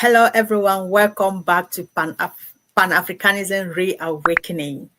Hello, everyone. Welcome back to Pan-Africanism Reawakening.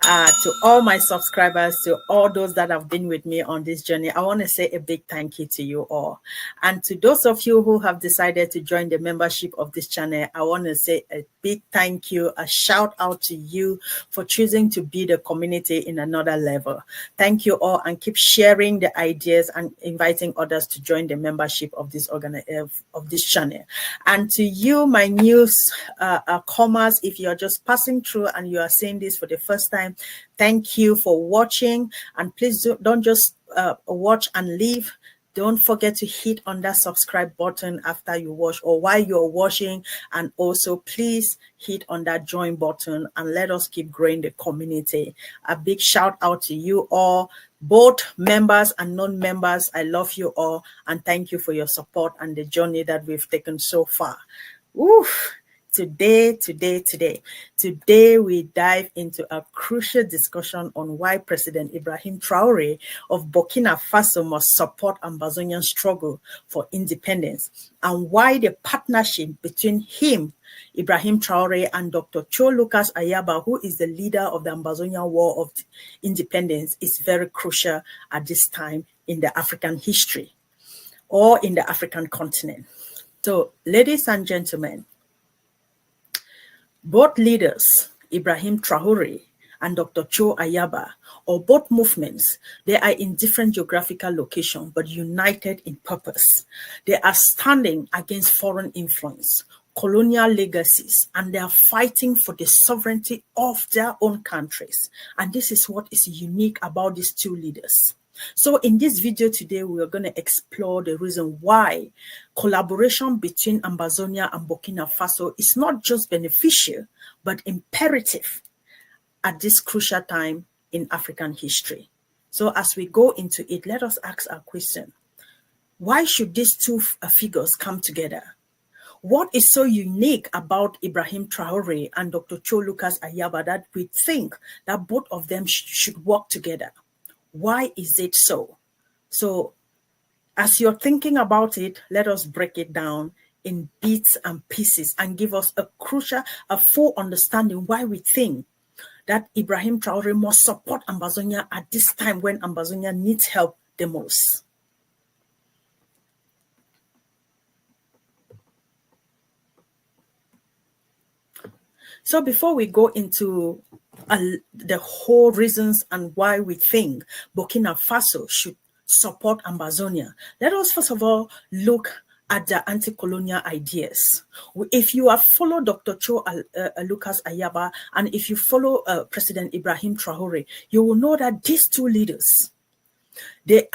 To all my subscribers, to all those that have been with me on this journey, I want to say a big thank you to you all. And to those of you who have decided to join the membership of this channel, I want to say a big thank you, a shout out to you for choosing to be the community in another level. Thank you all, and keep sharing the ideas and inviting others to join the membership of this channel. And to you, my news comers, if you're just passing through and you are seeing this for the first time, thank you for watching. And please don't just watch and leave. Don't forget to hit on that subscribe button after you watch or while you're watching. And also, please hit on that join button and let us keep growing the community. A big shout out to you all, both members and non-members. I love you all, and thank you for your support and the journey that we've taken so far. Oof. Today, we dive into a crucial discussion on why President Ibrahim Traore of Burkina Faso must support Ambazonian struggle for independence, and why the partnership between him, Ibrahim Traore, and Dr. Cho Ayaba, who is the leader of the Ambazonian War of Independence, is very crucial at this time in the African history or in the African continent. So, ladies and gentlemen, both leaders, Ibrahim Traore and Dr. Cho Ayaba, or both movements, they are in different geographical locations but united in purpose. They are standing against foreign influence, colonial legacies, and they are fighting for the sovereignty of their own countries. And this is what is unique about these two leaders. So in this video today, we are going to explore the reason why collaboration between Ambazonia and Burkina Faso is not just beneficial, but imperative at this crucial time in African history. So as we go into it, let us ask our question. Why should these two figures come together? What is so unique about Ibrahim Traore and Dr. Cho Ayaba that we think that both of them should work together? Why is it so? So as you're thinking about it, let us break it down in bits and pieces and give us a full understanding why we think that Ibrahim Traore must support Ambazonia at this time when Ambazonia needs help the most. So before we go into the whole reasons and why we think Burkina Faso should support Ambazonia, let us first of all look at the anti-colonial ideas. If you have followed Dr. Cho Ayaba and if you follow President Ibrahim Traore, you will know that these two leaders, they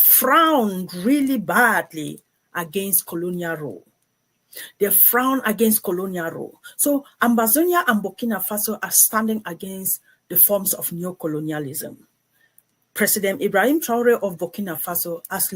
frown really badly against colonial rule. They frown against colonial rule. So Ambazonia and Burkina Faso are standing against the forms of neocolonialism. President Ibrahim Traore of Burkina Faso has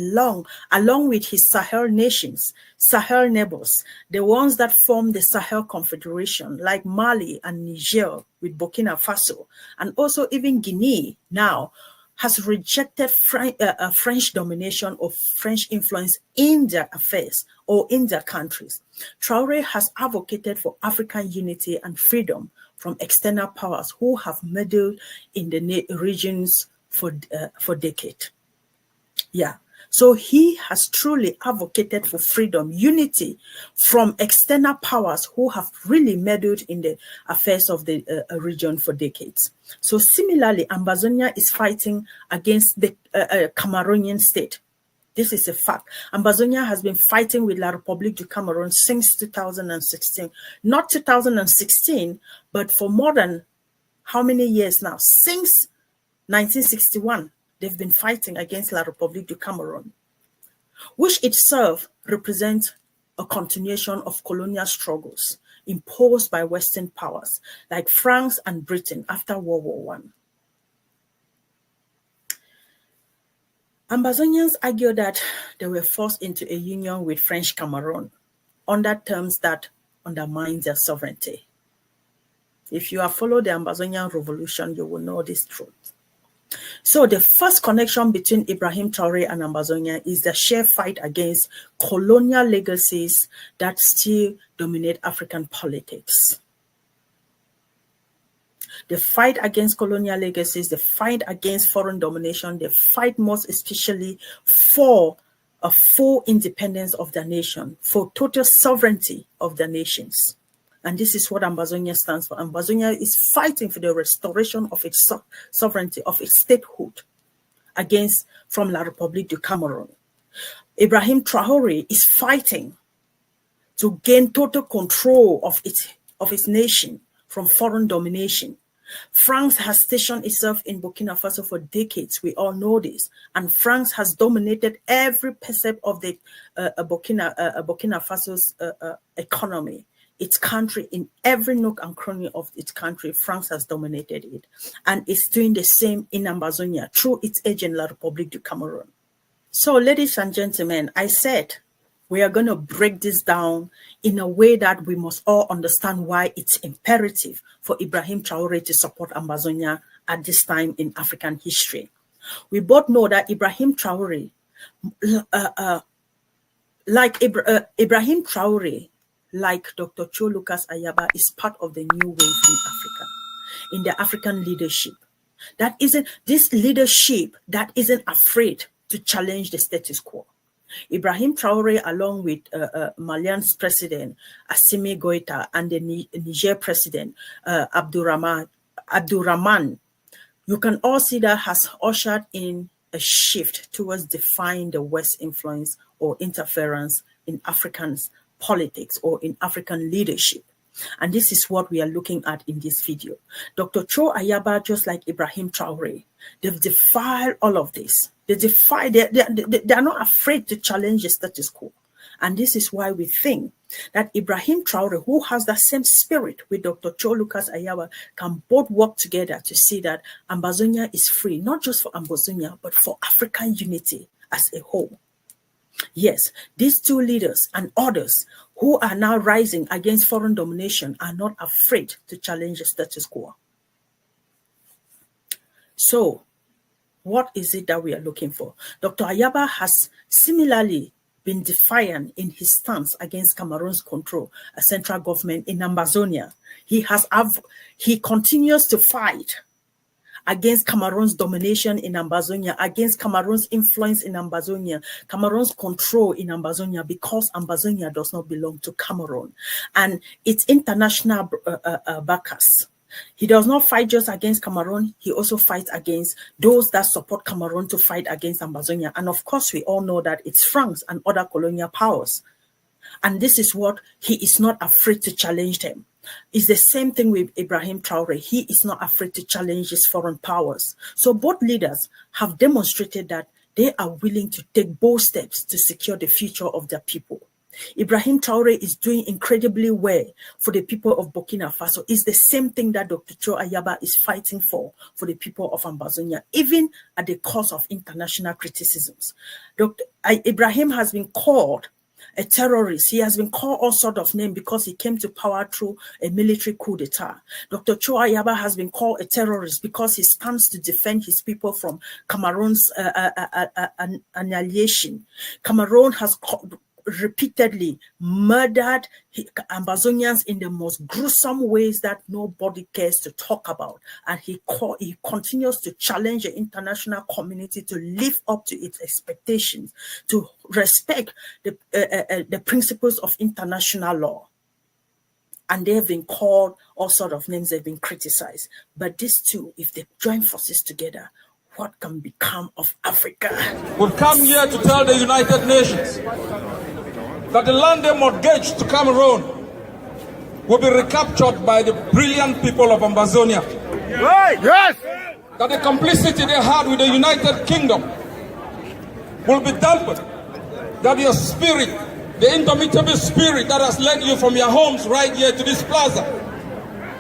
along with his Sahel nations, Sahel neighbors, the ones that form the Sahel Confederation, like Mali and Niger with Burkina Faso, and also even Guinea now, has rejected French domination or French influence in their affairs or in their countries. Traore has advocated for African unity and freedom from external powers who have meddled in the regions for decades. Yeah. So he has truly advocated for freedom, unity from external powers who have really meddled in the affairs of the region for decades. So similarly, Ambazonia is fighting against the Cameroonian state. This is a fact. Ambazonia has been fighting with La République du Cameroun since 2016. Not 2016, but for more than how many years now? Since 1961. They've been fighting against La République du Cameroun, which itself represents a continuation of colonial struggles imposed by Western powers like France and Britain after World War I. Ambazonians argue that they were forced into a union with French Cameroon under terms that undermine their sovereignty. If you have followed the Ambazonian revolution, you will know this truth. So the first connection between Ibrahim Traore and Ambazonia is the shared fight against colonial legacies that still dominate African politics. The fight against colonial legacies, the fight against foreign domination, the fight most especially for a full independence of the nation, for total sovereignty of the nations. And this is what Ambazonia stands for. Ambazonia is fighting for the restoration of its sovereignty, of its statehood from La République du Cameroon. Ibrahim Traore is fighting to gain total control of its nation from foreign domination. France has stationed itself in Burkina Faso for decades. We all know this. And France has dominated every percent of the Burkina Faso's economy. Its country, in every nook and cranny of its country, France has dominated it. And it's doing the same in Ambazonia through its agent, La République du Cameroon. So, ladies and gentlemen, I said we are going to break this down in a way that we must all understand why it's imperative for Ibrahim Traore to support Ambazonia at this time in African history. We both know that Ibrahim Traore, Ibrahim Traore, like Dr. Cho Ayaba, is part of the new wave in Africa, in the African leadership. This leadership that isn't afraid to challenge the status quo. Ibrahim Traore, along with Malian's president, Assimi Goïta, and the Niger president, Abdurrahman, you can all see that has ushered in a shift towards defying the West's influence or interference in Africans' politics or in African leadership. And this is what we are looking at in this video. Dr. Cho Ayaba, just like Ibrahim Traore, they've defied all of this. They are not afraid to challenge the status quo. And this is why we think that Ibrahim Traore, who has the same spirit with Dr. Cho Ayaba, can both work together to see that Ambazonia is free, not just for Ambazonia, but for African unity as a whole. Yes, these two leaders and others who are now rising against foreign domination are not afraid to challenge the status quo. So, what is it that we are looking for? Dr. Ayaba has similarly been defiant in his stance against Cameroon's control, a central government in Ambazonia. He continues to fight against Cameroon's domination in Ambazonia, against Cameroon's influence in Ambazonia, Cameroon's control in Ambazonia, because Ambazonia does not belong to Cameroon and its international backers. He does not fight just against Cameroon, he also fights against those that support Cameroon to fight against Ambazonia. And of course, we all know that it's France and other colonial powers. And this is what he is not afraid to challenge them. It's the same thing with Ibrahim Traore. He is not afraid to challenge his foreign powers. So both leaders have demonstrated that they are willing to take bold steps to secure the future of their people. Ibrahim Traore is doing incredibly well for the people of Burkina Faso. It's the same thing that Dr. Cho Ayaba is fighting for the people of Ambazonia, even at the cost of international criticisms. Ibrahim has been called a terrorist. He has been called all sorts of names because he came to power through a military coup d'etat. Dr. Cho Ayaba has been called a terrorist because he stands to defend his people from Cameroon's annihilation. Cameroon has repeatedly murdered Ambazonians in the most gruesome ways that nobody cares to talk about. And he continues to challenge the international community to live up to its expectations, to respect the principles of international law. And they have been called all sorts of names, they've been criticized. But these two, if they join forces together, what can become of Africa? We've come here to tell the United Nations that the land they mortgaged to Cameroon will be recaptured by the brilliant people of Ambazonia. Right. Yes. That the complicity they had with the United Kingdom will be dampened. That your spirit, the indomitable spirit that has led you from your homes right here to this plaza,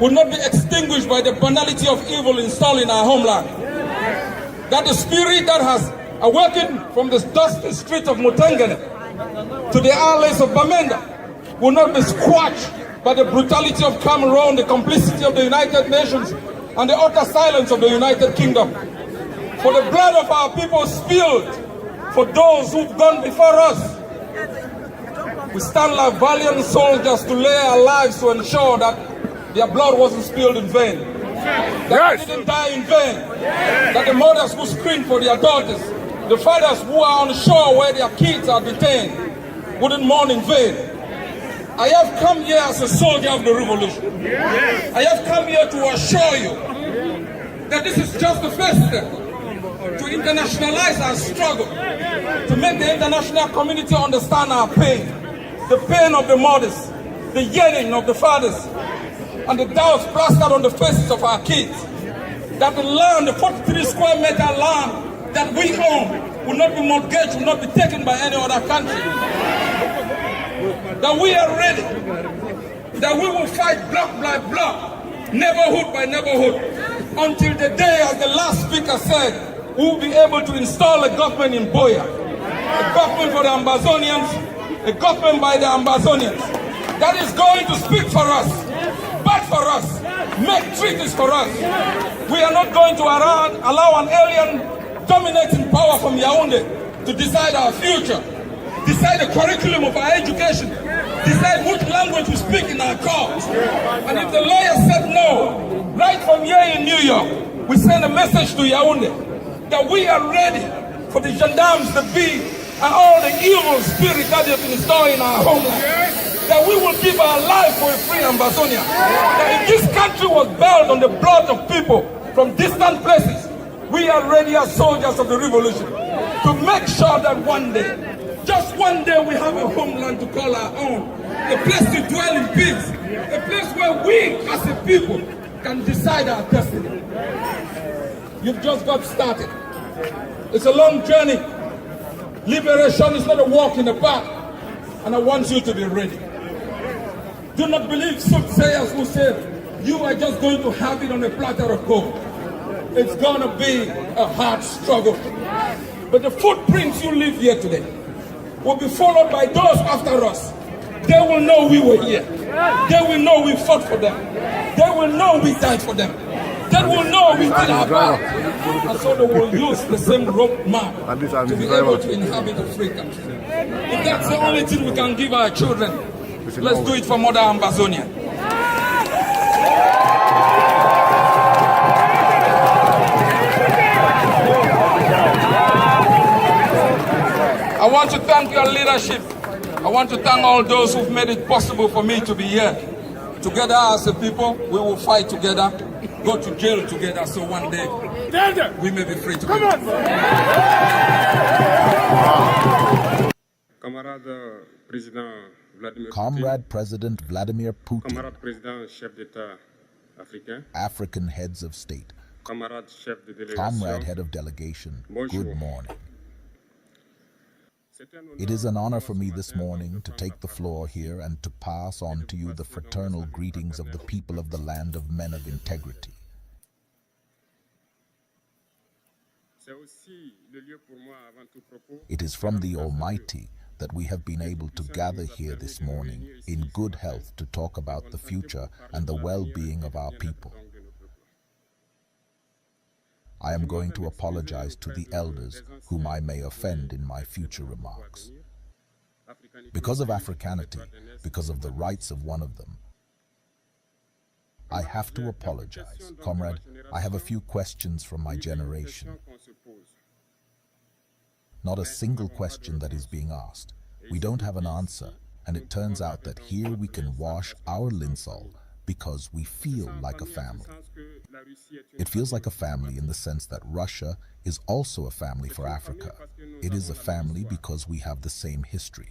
will not be extinguished by the banality of evil installed in our homeland. That the spirit that has awakened from the dusty street of Mutangane to the alleys of Bamenda will not be squashed by the brutality of Cameroon, the complicity of the United Nations, and the utter silence of the United Kingdom. for the blood of our people spilled, for those who've gone before us. We stand like valiant soldiers to lay our lives to ensure that their blood wasn't spilled in vain, that they didn't die in vain, that the mothers who screamed for their daughters, the fathers who are on the shore where their kids are detained, wouldn't mourn in vain. I have come here as a soldier of the revolution. I have come here to assure you that this is just the first step to internationalize our struggle, to make the international community understand our pain, the pain of the mothers, the yearning of the fathers, and the doubts plastered on the faces of our kids, that the land, the 43 square meter land that we own, will not be mortgaged, will not be taken by any other country. That we are ready, that we will fight block by block, neighborhood by neighborhood, until the day, as the last speaker said, we will be able to install a government in Boya, a government for the Ambazonians, a government by the Ambazonians, that is going to speak for us, fight for us, make treaties for us. We are not going to allow an alien dominating power from Yaoundé to decide our future, decide the curriculum of our education, decide which language we speak in our courts. And if the lawyer said no, right from here in New York, we send a message to Yaoundé that we are ready for the gendarmes, the bee, and all the evil spirits that have been installed in our homeland. That we will give our life for a free Ambazonia. That if this country was built on the blood of people from distant places, we are ready as soldiers of the revolution to make sure that one day, just one day, we have a homeland to call our own, a place to dwell in peace, a place where we as a people can decide our destiny. You've just got started. It's a long journey. Liberation is not a walk in the park, and I want you to be ready. Do not believe soothsayers who say you are just going to have it on a platter of gold. It's going to be a hard struggle. But the footprints you leave here today will be followed by those after us. They will know we were here. They will know we fought for them. They will know we died for them. They will know we did our part. And so they will use the same road map to be able to inhabit a free country. If that's the only thing we can give our children, let's do it for Mother Ambazonia. I want to thank your leadership. I want to thank all those who've made it possible for me to be here. Together as a people, we will fight together, go to jail together, so one day we may be free together. Comrade President Vladimir Putin, Camarade Président Chef d'État africain, African heads of state, Camarade Chef de Délégation, Comrade Head of Delegation, Bonjour. good morning. It is an honor for me this morning to take the floor here and to pass on to you the fraternal greetings of the people of the land of men of integrity. It is from the Almighty that we have been able to gather here this morning in good health to talk about the future and the well-being of our people. I am going to apologize to the elders whom I may offend in my future remarks. Because of Africanity, because of the rights of one of them, I have to apologize. Comrade, I have a few questions from my generation. Not a single question that is being asked. We don't have an answer, and it turns out that here we can wash our linseed because we feel like a family. It feels like a family in the sense that Russia is also a family for Africa. It is a family because we have the same history.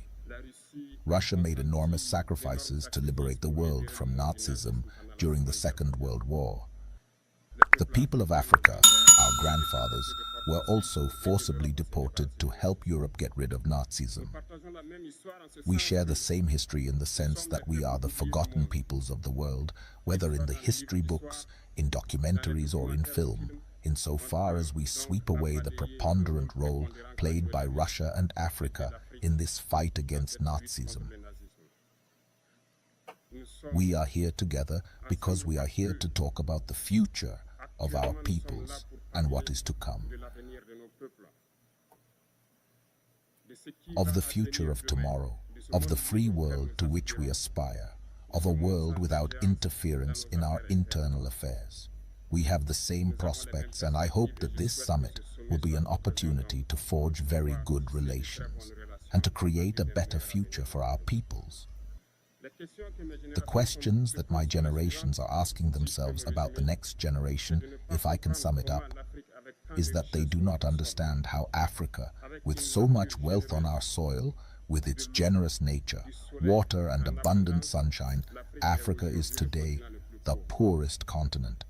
Russia made enormous sacrifices to liberate the world from Nazism during the Second World War. The people of Africa, our grandfathers, were also forcibly deported to help Europe get rid of Nazism. We share the same history in the sense that we are the forgotten peoples of the world, whether in the history books, in documentaries or in film, insofar as we sweep away the preponderant role played by Russia and Africa in this fight against Nazism. We are here together because we are here to talk about the future of our peoples and what is to come, of the future of tomorrow, of the free world to which we aspire, of a world without interference in our internal affairs. We have the same prospects, and I hope that this summit will be an opportunity to forge very good relations and to create a better future for our peoples. The questions that my generations are asking themselves about the next generation, if I can sum it up, is that they do not understand how Africa, with so much wealth on our soil, with its generous nature, water and abundant sunshine, Africa is today the poorest continent.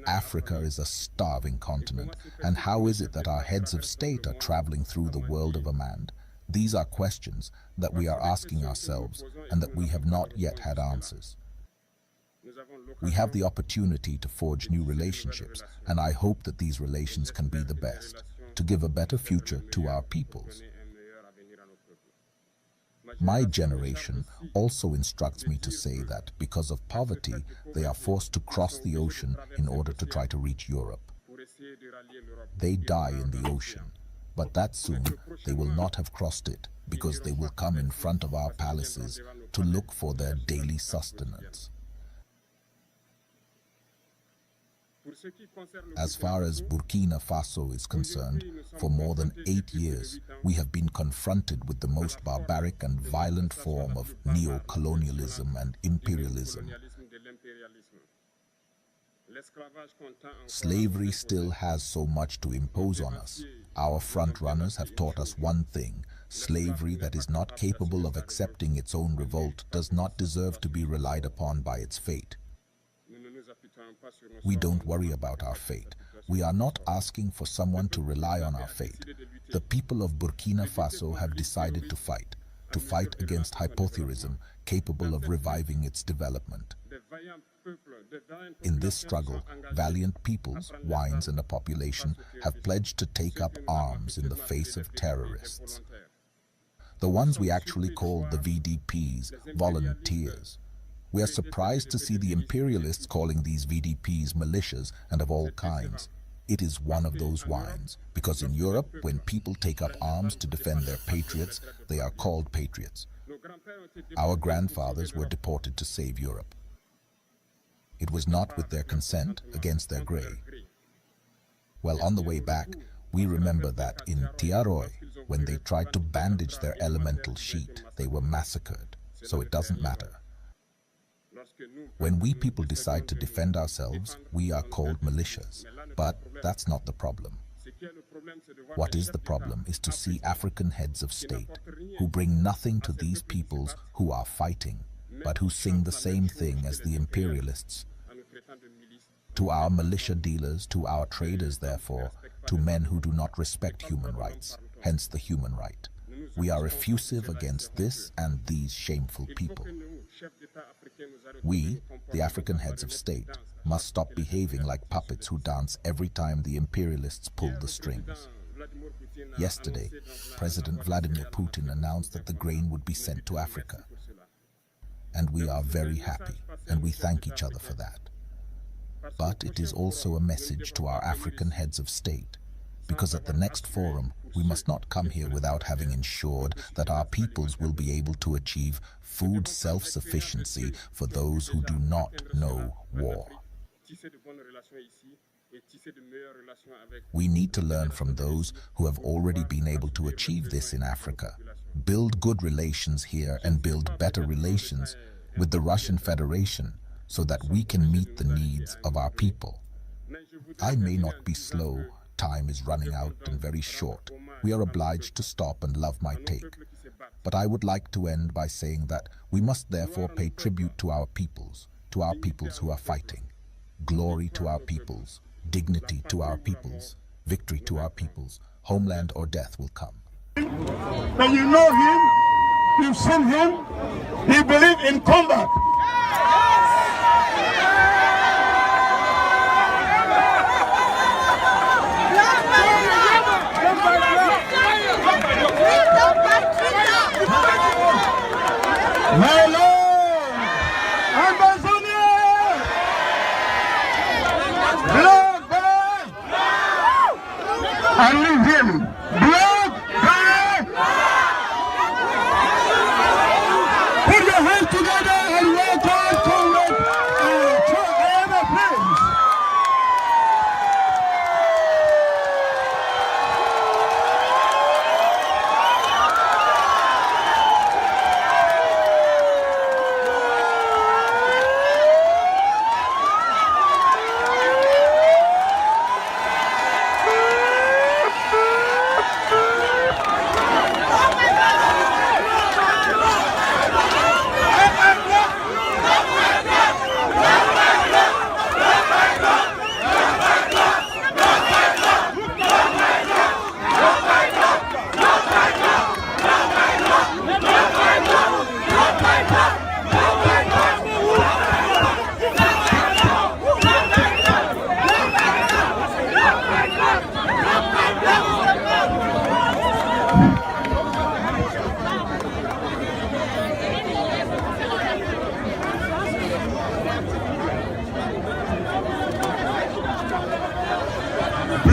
Africa is a starving continent, and how is it that our heads of state are traveling through the world of Amand? These are questions that we are asking ourselves and that we have not yet had answers. We have the opportunity to forge new relationships, and I hope that these relations can be the best, to give a better future to our peoples. My generation also instructs me to say that because of poverty, they are forced to cross the ocean in order to try to reach Europe. They die in the ocean, but that soon they will not have crossed it, because they will come in front of our palaces to look for their daily sustenance. As far as Burkina Faso is concerned, for more than 8 years, we have been confronted with the most barbaric and violent form of neo-colonialism and imperialism. Slavery still has so much to impose on us. Our front-runners have taught us one thing: slavery that is not capable of accepting its own revolt does not deserve to be relied upon by its fate. We don't worry about our fate. We are not asking for someone to rely on our fate. The people of Burkina Faso have decided to fight against hypothyrism capable of reviving its development. In this struggle, valiant peoples, wines, and a population have pledged to take up arms in the face of terrorists. The ones we actually call the VDPs, volunteers. We are surprised to see the imperialists calling these VDPs militias and of all kinds. It is one of those wines, because in Europe, when people take up arms to defend their patriots, they are called patriots. Our grandfathers were deported to save Europe. It was not with their consent, against their grey. Well, on the way back, we remember that in Traore, when they tried to bandage their elemental sheet, they were massacred, so it doesn't matter. When we people decide to defend ourselves, we are called militias, but that's not the problem. What is the problem is to see African heads of state who bring nothing to these peoples who are fighting, but who sing the same thing as the imperialists. To our militia dealers, to our traders, therefore, to men who do not respect human rights, hence the human right. We are effusive against this and these shameful people. We, the African heads of state, must stop behaving like puppets who dance every time the imperialists pull the strings. Yesterday, President Vladimir Putin announced that the grain would be sent to Africa. And we are very happy, and we thank each other for that. But it is also a message to our African heads of state, because at the next forum, we must not come here without having ensured that our peoples will be able to achieve food self-sufficiency for those who do not know war. We need to learn from those who have already been able to achieve this in Africa, build good relations here and build better relations with the Russian Federation so that we can meet the needs of our people. I may not be slow, time is running out and very short. We are obliged to stop and love my take. But I would like to end by saying that we must therefore pay tribute to our peoples who are fighting. Glory to our peoples, dignity to our peoples, victory to our peoples, homeland or death will come. When you know him, you've seen him, he believes in combat. Hello, Ambazonia! Blood, blood!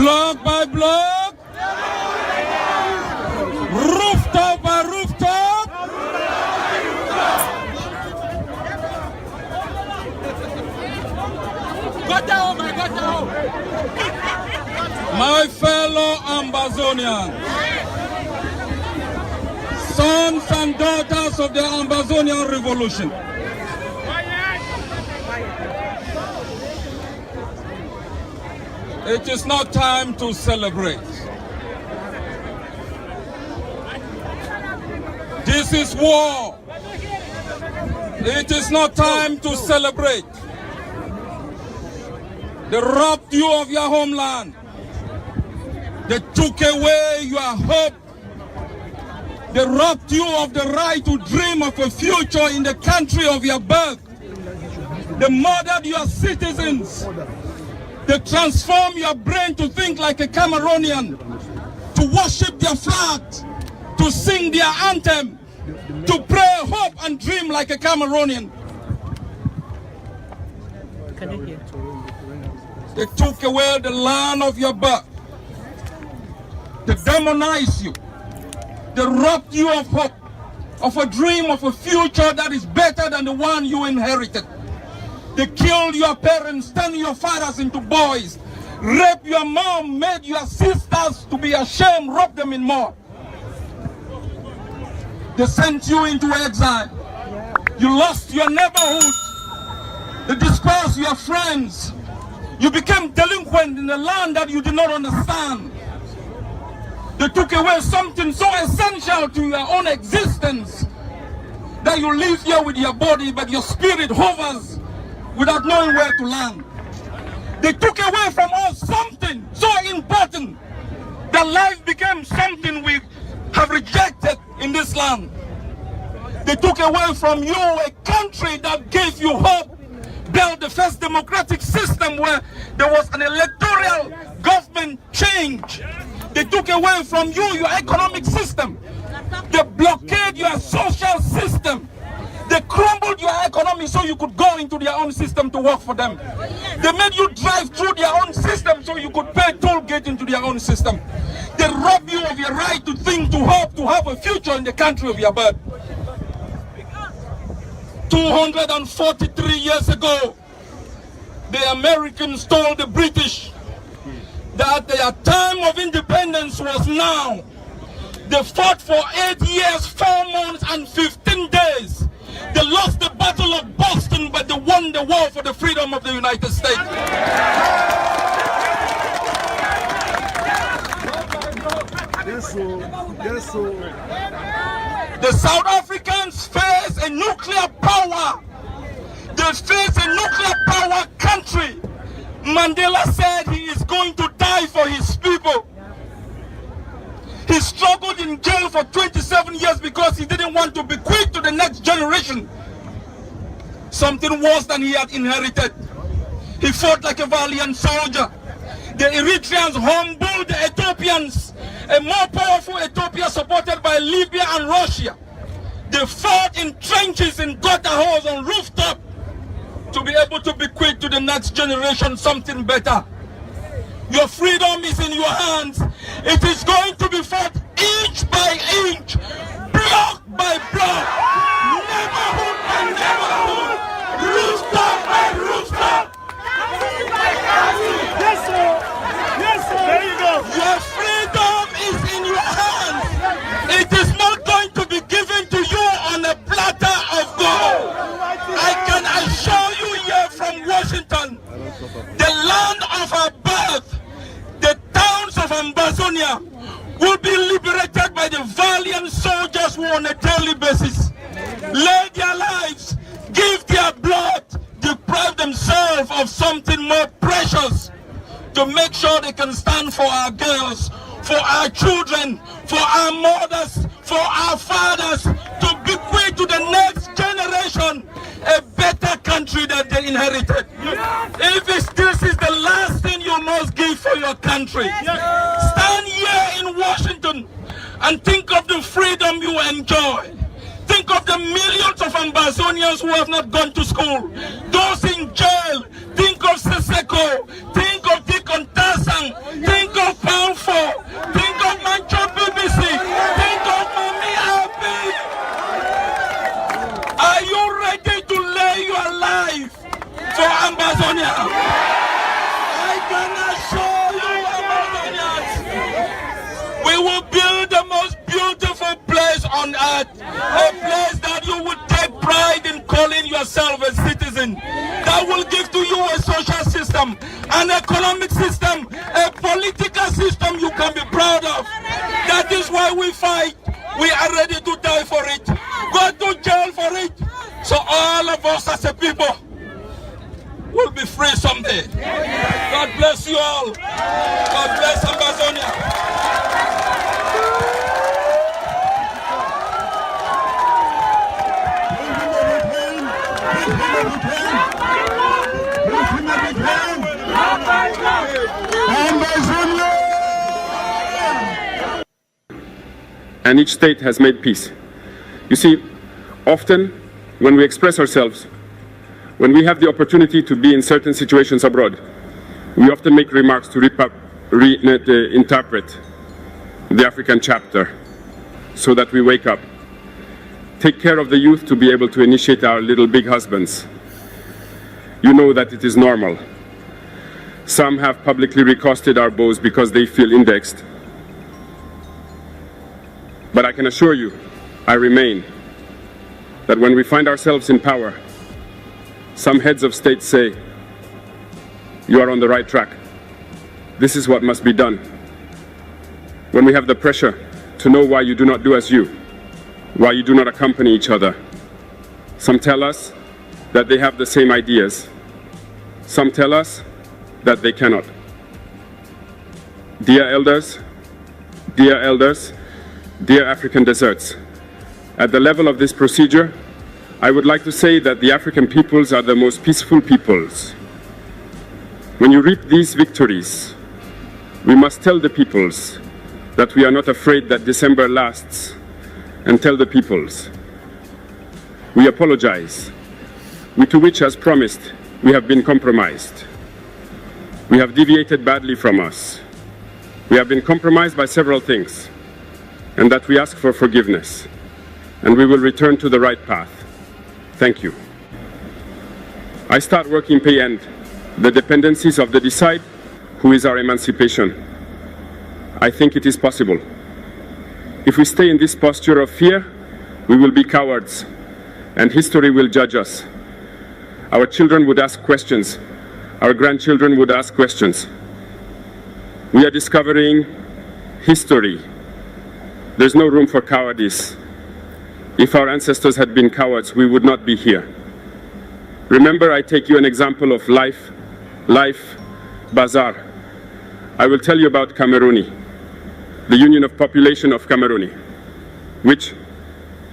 block by block, rooftop by rooftop, my fellow Ambazonians, sons and daughters of the Ambazonian Revolution, it is not time to celebrate. This is war. It is not time to celebrate. They robbed you of your homeland. They took away your hope. They robbed you of the right to dream of a future in the country of your birth. They murdered your citizens. They transform your brain to think like a Cameroonian, to worship their flag, to sing their anthem, to pray, hope, and dream like a Cameroonian. They took away the land of your birth. They demonized you. They robbed you of hope, of a dream of a future that is better than the one you inherited. They killed your parents, turned your fathers into boys, raped your mom, made your sisters to be ashamed, robbed them in more. They sent you into exile. You lost your neighborhood. They dispersed your friends. You became delinquent in a land that you did not understand. They took away something so essential to your own existence that you live here with your body, but your spirit hovers without knowing where to land. They took away from us something so important that life became something we have rejected in this land. They took away from you a country that gave you hope, built the first democratic system where there was an electoral government change. They took away from you your economic system. They blockade your social system. They crumbled your economy so you could go into their own system to work for them. They made you drive through their own system so you could pay toll gate into their own system. They robbed you of your right to think, to hope, to have a future in the country of your birth. 243 years ago, the Americans told the British that their time of independence was now. They fought for 8 years, 4 months, and 15 days. They lost the Battle of Boston, but they won the war for the freedom of the United States. The South Africans face a nuclear power. They face a nuclear power country. Mandela said he is going to die for his people. He struggled in jail for 27 years because he didn't want to bequeath to the next generation something worse than he had inherited. He fought like a valiant soldier. The Eritreans humbled the Ethiopians, a more powerful Ethiopia supported by Libya and Russia. They fought in trenches, in gutter holes, on rooftop to be able to bequeath to the next generation something better. Your freedom is in your hands. It is going to be fought inch by inch, block by block, neighborhood by neighborhood, rooftop by rooftop. Yes, sir. Yes, sir. There you go. Your freedom is in your hands. It is not going to be given to you on a platter of gold. I can assure you here from Washington, the land of our birth, the towns of Ambazonia will be liberated by the valiant soldiers who on a daily basis lay their lives, give their blood, deprive themselves of something more precious to make sure they can stand for our girls, for our children, for our mothers, for our fathers, to bequeath to the next generation a better country that they inherited. If this is the last thing you must give for your country, stand here in Washington and think of the freedom you enjoy. Think of the millions of Ambazonians who have not gone to school, those in jail. Think of Seseko, think of Deacon Tasang, think for Ambazonia. I can assure you, Ambazonians, we will build the most beautiful place on earth, a place that you would take pride in calling yourself a citizen, that will give to you a social system, an economic system, a political system you can be proud of. That is why we fight. We are ready to die for it, go to jail for it, so all of us as a people will be free someday. God bless you all. God bless Ambazonia. And each state has made peace. You see, often when we express ourselves, when we have the opportunity to be in certain situations abroad, we often make remarks to interpret the African chapter so that we wake up. Take care of the youth to be able to initiate our little big husbands. You know that it is normal. Some have publicly recosted our bows because they feel indexed. But I can assure you, I remain, that when we find ourselves in power, some heads of state say, you are on the right track. This is what must be done. When we have the pressure to know why you do not do as you, why you do not accompany each other, some tell us that they have the same ideas. Some tell us that they cannot. Dear elders, dear African deserts, at the level of this procedure, I would like to say that the African peoples are the most peaceful peoples. When you reap these victories, we must tell the peoples that we are not afraid that December lasts, and tell the peoples, we apologize. We to which, as promised, we have been compromised. We have deviated badly from us. We have been compromised by several things, and that we ask for forgiveness, and we will return to the right path. Thank you. I start working pay end the dependencies of the decide who is our emancipation. I think it is possible. If we stay in this posture of fear, we will be cowards, and history will judge us. Our children would ask questions. Our grandchildren would ask questions. We are discovering history. There's no room for cowardice. If our ancestors had been cowards, we would not be here. Remember, I take you an example of life bazaar. I will tell you about Camerooni, the Union of Population of Camerooni, which,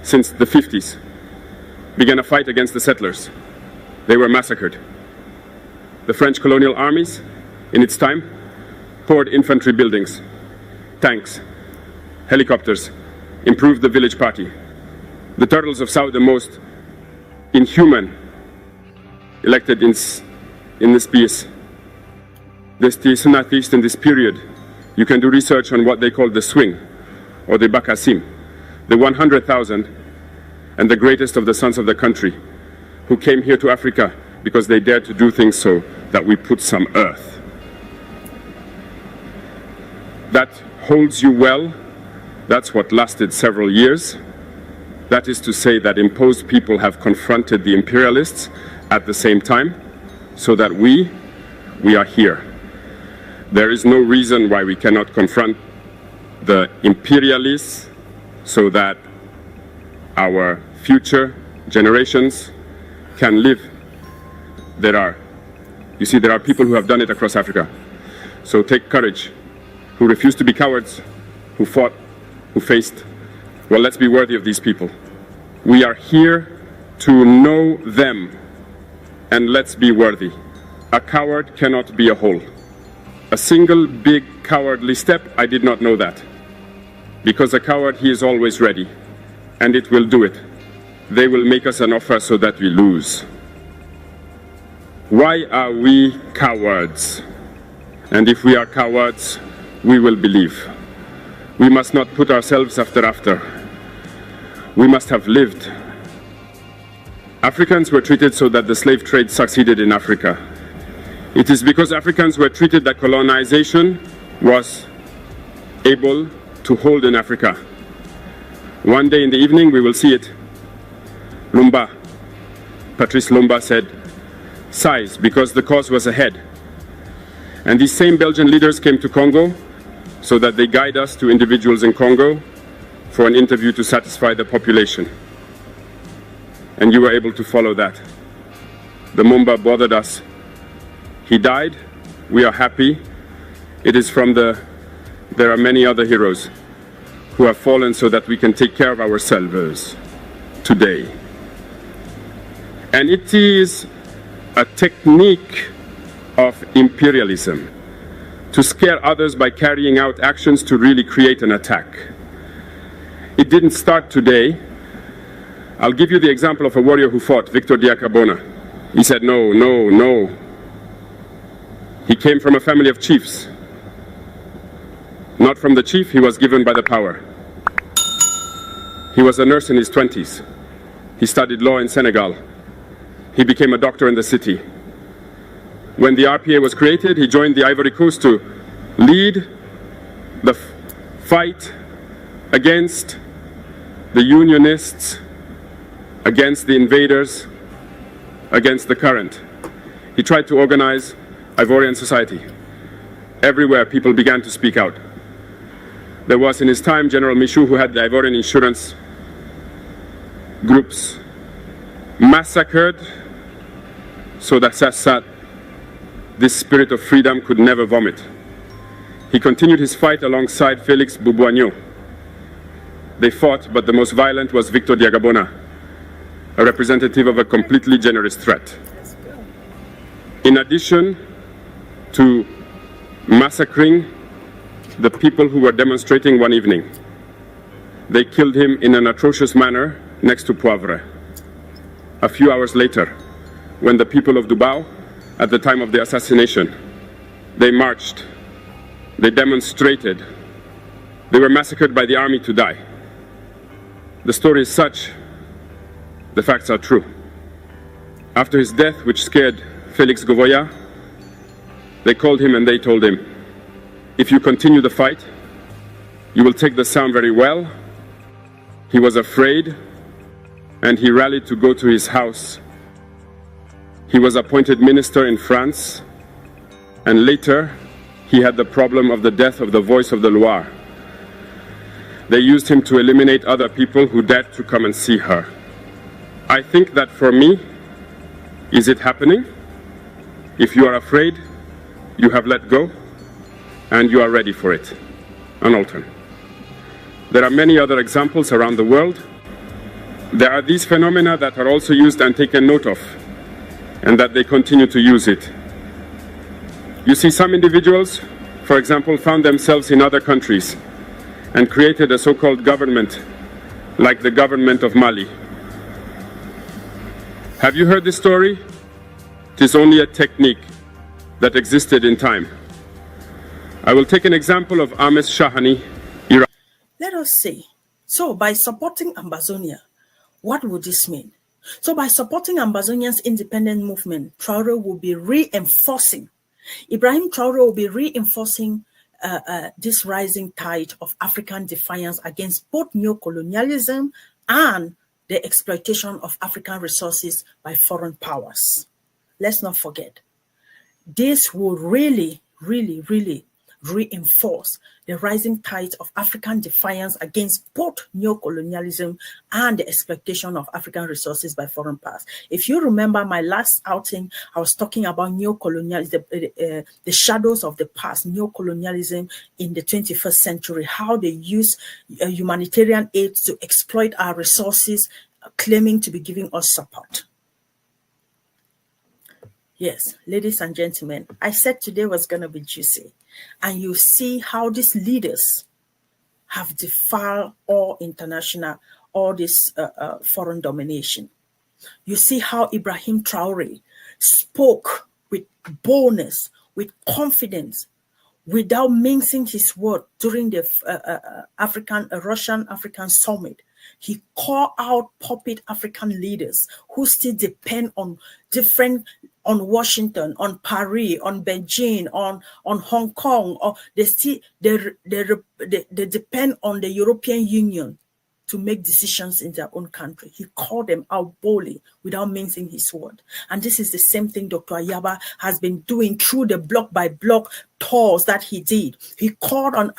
since the 50s, began a fight against the settlers. They were massacred. The French colonial armies, in its time, poured infantry buildings, tanks, helicopters, improved the village party. The turtles of South, the most inhuman, elected in this piece. This northeast in this period, you can do research on what they call the swing, or the Bakassim, the 100,000 and the greatest of the sons of the country, who came here to Africa because they dared to do things so that we put some earth. That holds you well. That's what lasted several years. That is to say that imposed people have confronted the imperialists at the same time, so that we are here. There is no reason why we cannot confront the imperialists so that our future generations can live. There are people who have done it across Africa. So take courage, who refused to be cowards, who fought, who faced. Well, let's be worthy of these people. We are here to know them, and let's be worthy. A coward cannot be a whole. A single big cowardly step, I did not know that. Because a coward, he is always ready, and it will do it. They will make us an offer so that we lose. Why are we cowards? And if we are cowards, we will believe. We must not put ourselves after. We must have lived. Africans were treated so that the slave trade succeeded in Africa. It is because Africans were treated that colonization was able to hold in Africa. One day in the evening, we will see it. Lumumba, Patrice Lumumba said, size, because the cause was ahead. And these same Belgian leaders came to Congo so that they guide us to individuals in Congo for an interview to satisfy the population. And you were able to follow that. The Mumba bothered us. He died. We are happy. It is from there are many other heroes who have fallen so that we can take care of ourselves today. And it is a technique of imperialism to scare others by carrying out actions to really create an attack. It didn't start today. I'll give you the example of a warrior who fought, Victor Diakabona. He said, no, no, no. He came from a family of chiefs. Not from the chief, he was given by the power. He was a nurse in his 20s. He studied law in Senegal. He became a doctor in the city. When the RPA was created, he joined the Ivory Coast to lead the fight against the Unionists, against the invaders, against the current. He tried to organize Ivorian society. Everywhere people began to speak out. There was in his time General Michou, who had the Ivorian insurance groups massacred so that Sassat, this spirit of freedom, could never vomit. He continued his fight alongside Félix Boubouagno. They fought, but the most violent was Victor Diagabona, a representative of a completely generous threat. In addition to massacring the people who were demonstrating one evening, they killed him in an atrocious manner next to Poivre. A few hours later, when the people of Dubao, at the time of the assassination, they marched, they demonstrated, they were massacred by the army to die. The story is such, the facts are true. After his death, which scared Félix Govoya, they called him and they told him, if you continue the fight, you will take the sound very well. He was afraid, and he rallied to go to his house. He was appointed minister in France, and later he had the problem of the death of the voice of the Loire. They used him to eliminate other people who dared to come and see her. I think that for me, is it happening? If you are afraid, you have let go, and you are ready for it. An Alton. There are many other examples around the world. There are these phenomena that are also used and taken note of, and that they continue to use it. You see, some individuals, for example, found themselves in other countries and created a so-called government, like the government of Mali. Have you heard this story? It is only a technique that existed in time. I will take an example of Ahmed Shahani, Iran. Let us see. So by supporting Ambazonia, what would this mean? So by supporting Ambazonia's independent movement, Traore will be reinforcing, Ibrahim Traore will be reinforcing this rising tide of African defiance against both neocolonialism and the exploitation of African resources by foreign powers. Let's not forget, this will really, really, really reinforce the rising tide of African defiance against both neocolonialism and the exploitation of African resources by foreign powers. If you remember my last outing, I was talking about neocolonialism, the shadows of the past, neocolonialism in the 21st century, how they use humanitarian aid to exploit our resources, claiming to be giving us support. Yes, ladies and gentlemen, I said today was going to be juicy. And you see how these leaders have defied all international, all this foreign domination. You see how Ibrahim Traore spoke with boldness, with confidence, without mincing his word during the Russian-African summit. He called out puppet African leaders who still depend on Washington, on Paris, on Beijing, on Hong Kong, or they depend on the European Union to make decisions in their own country. He called them out boldly without mincing his word. And this is the same thing Dr. Ayaba has been doing through the block by block tours that he did. He called on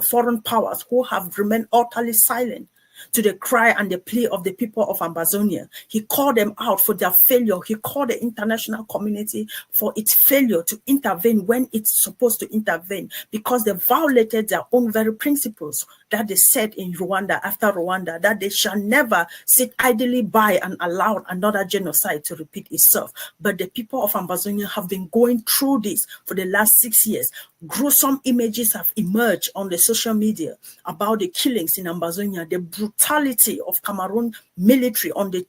foreign powers who have remained utterly silent to the cry and the plea of the people of Ambazonia. He called them out for their failure. He called the international community for its failure to intervene when it's supposed to intervene, because they violated their own very principles that they said in Rwanda, after Rwanda, that they shall never sit idly by and allow another genocide to repeat itself. But the people of Ambazonia have been going through this for the last 6 years. Gruesome images have emerged on the social media about the killings in Ambazonia, the brutality of Cameroon military on the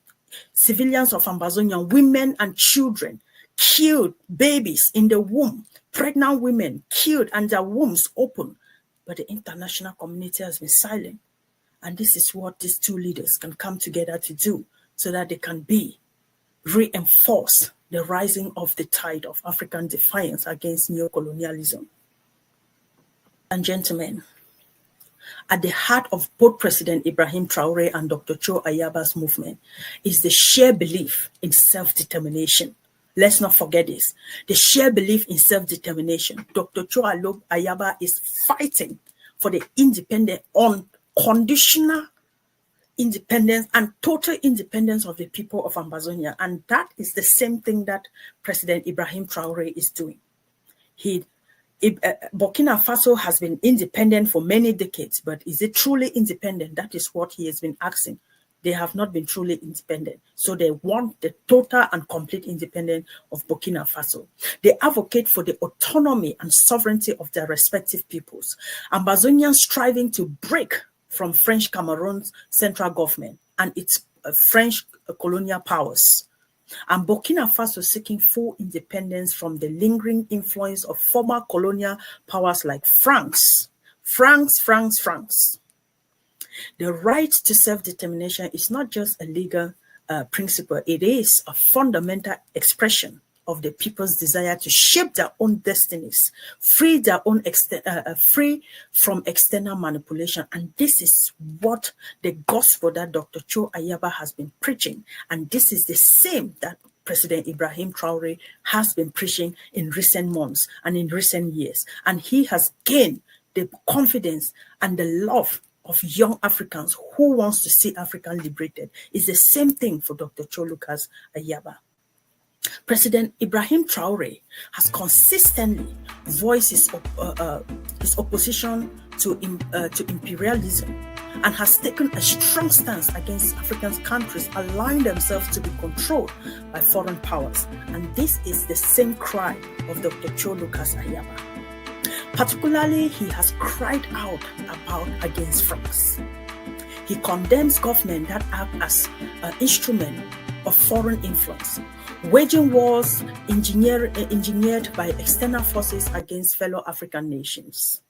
civilians of Ambazonia, women and children killed, babies in the womb, pregnant women killed and their wombs open. But the international community has been silent. And this is what these two leaders can come together to do, so that they can reinforce the rising of the tide of African defiance against neocolonialism. And gentlemen, at the heart of both President Ibrahim Traore and Dr. Cho Ayaba's movement is the shared belief in self-determination. Let's not forget this. The shared belief in self-determination. Dr. Cho Ayaba is fighting for the independent, unconditional independence and total independence of the people of Ambazonia. And that is the same thing that President Ibrahim Traore is doing. Burkina Faso has been independent for many decades, but is it truly independent? That is what he has been asking. They have not been truly independent. So they want the total and complete independence of Burkina Faso. They advocate for the autonomy and sovereignty of their respective peoples. Ambazonians striving to break from French Cameroon's central government and its French colonial powers. And Burkina Faso seeking full independence from the lingering influence of former colonial powers like France. The right to self-determination is not just a legal principle. It is a fundamental expression of the people's desire to shape their own destinies, free from external manipulation. And this is what the gospel that Dr. Cho Ayaba has been preaching. And this is the same that President Ibrahim Traore has been preaching in recent months and in recent years. And he has gained the confidence and the love of young Africans who wants to see Africa liberated. It's the same thing for Dr. Cho Lucas Ayaba. President Ibrahim Traore has consistently voiced his opposition to imperialism and has taken a strong stance against African countries allowing themselves to be controlled by foreign powers. And this is the same cry of Dr. Cho Lucas Ayaba. Particularly, he has cried out against France. He condemns government that act as an instrument of foreign influence, waging wars engineered by external forces against fellow African nations.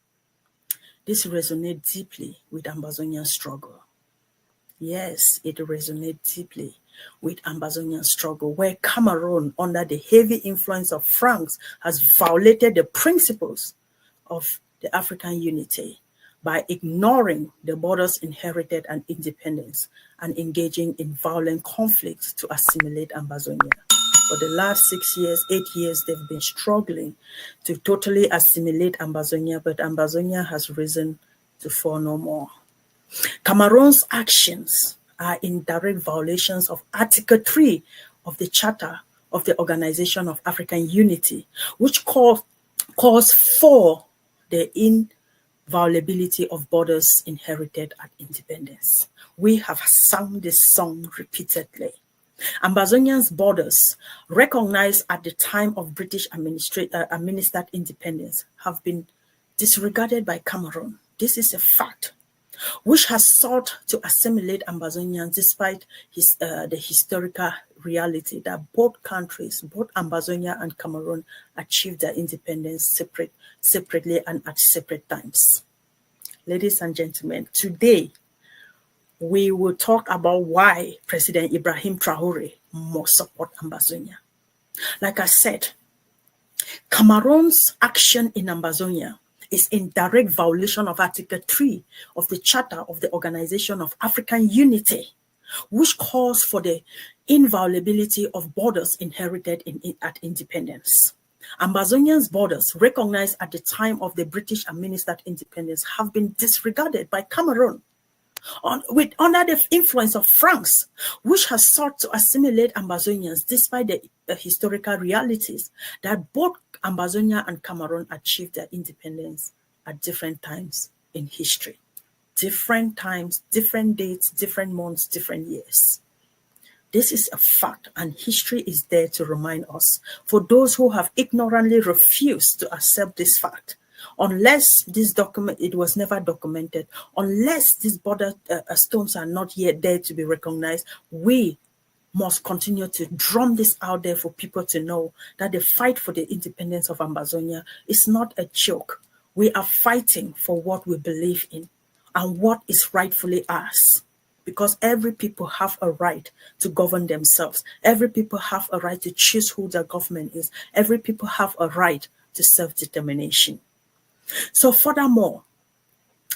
This resonates deeply with Ambazonian struggle. Yes, it resonates deeply with Ambazonian struggle, where Cameroon, under the heavy influence of France, has violated the principles of the African unity by ignoring the borders inherited and independence and engaging in violent conflicts to assimilate Ambazonia. For the last 8 years, they've been struggling to totally assimilate Ambazonia, but Ambazonia has risen to fall no more. Cameroon's actions are in direct violations of Article 3 of the Charter of the Organization of African Unity, which calls for the inviolability of borders inherited at independence. We have sung this song repeatedly. Ambazonians' borders, recognized at the time of British administered independence, have been disregarded by Cameroon. This is a fact, which has sought to assimilate Ambazonians despite the historical reality that both countries, both Ambazonia and Cameroon, achieved their independence separately and at separate times. Ladies and gentlemen, today we will talk about why President Ibrahim Traore must support Ambazonia. Like I said, Cameroon's action in Ambazonia is in direct violation of Article 3 of the Charter of the Organization of African Unity, which calls for the inviolability of borders inherited at independence. Ambazonia's borders, recognized at the time of the British administered independence, have been disregarded by Cameroon under the influence of France, which has sought to assimilate Ambazonians despite the historical realities that both Ambazonia and Cameroon achieved their independence at different times in history. Different times, different dates, different months, different years. This is a fact, and history is there to remind us. For those who have ignorantly refused to accept this fact, unless this document, it was never documented, unless these border stones are not yet there to be recognized, we must continue to drum this out there for people to know that the fight for the independence of Ambazonia is not a joke. We are fighting for what we believe in and what is rightfully ours. Because every people have a right to govern themselves. Every people have a right to choose who their government is. Every people have a right to self-determination. So furthermore,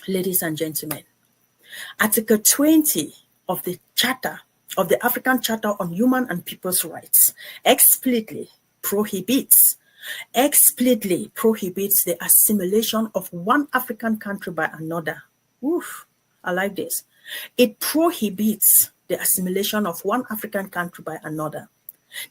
ladies and gentlemen, Article 20 of the Charter, of the African Charter on Human and People's Rights, explicitly prohibits the assimilation of one African country by another. Oof, I like this. It prohibits the assimilation of one African country by another.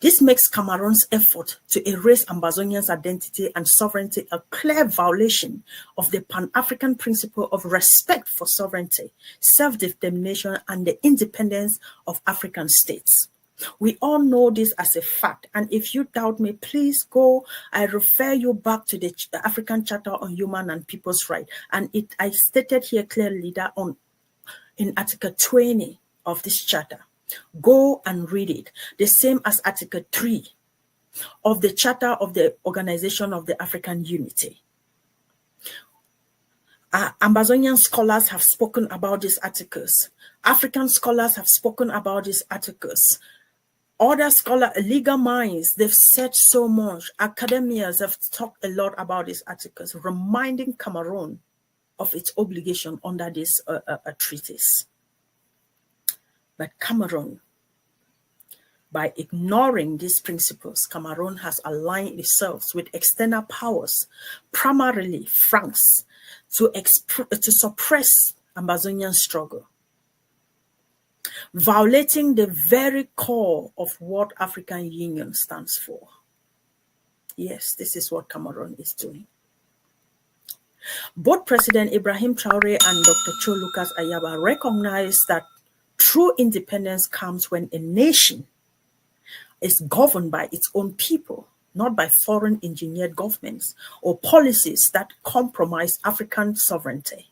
This makes Cameroon's effort to erase Ambazonians' identity and sovereignty a clear violation of the Pan-African principle of respect for sovereignty, self-determination, and the independence of African states. We all know this as a fact, and if you doubt me, please go. I refer you back to the African Charter on Human and People's Rights, and I stated here clearly that in Article 20 of this charter. Go and read it. The same as Article 3 of the Charter of the Organization of the African Unity. Ambazonian scholars have spoken about these articles. African scholars have spoken about these articles. Other scholars, legal minds, they've said so much. Academians have talked a lot about these articles, reminding Cameroon of its obligation under this treatise. But Cameroon, by ignoring these principles, Cameroon has aligned itself with external powers, primarily France, to suppress Ambazonian struggle, violating the very core of what African Union stands for. Yes, this is what Cameroon is doing. Both President Ibrahim Traore and Dr. Cho Ayaba recognize that true independence comes when a nation is governed by its own people, not by foreign engineered governments or policies that compromise African sovereignty.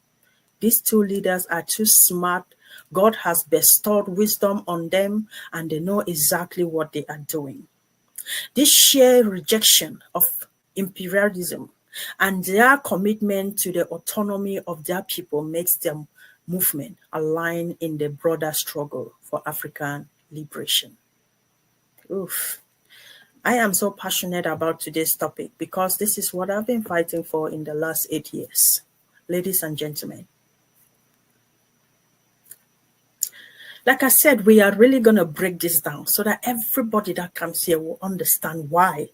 These two leaders are too smart. God has bestowed wisdom on them, and they know exactly what they are doing. This sheer rejection of imperialism and their commitment to the autonomy of their people makes their movement align in the broader struggle for African liberation. Oof. I am so passionate about today's topic because this is what I've been fighting for in the last 8 years. Ladies and gentlemen, like I said, we are really going to break this down so that everybody that comes here will understand why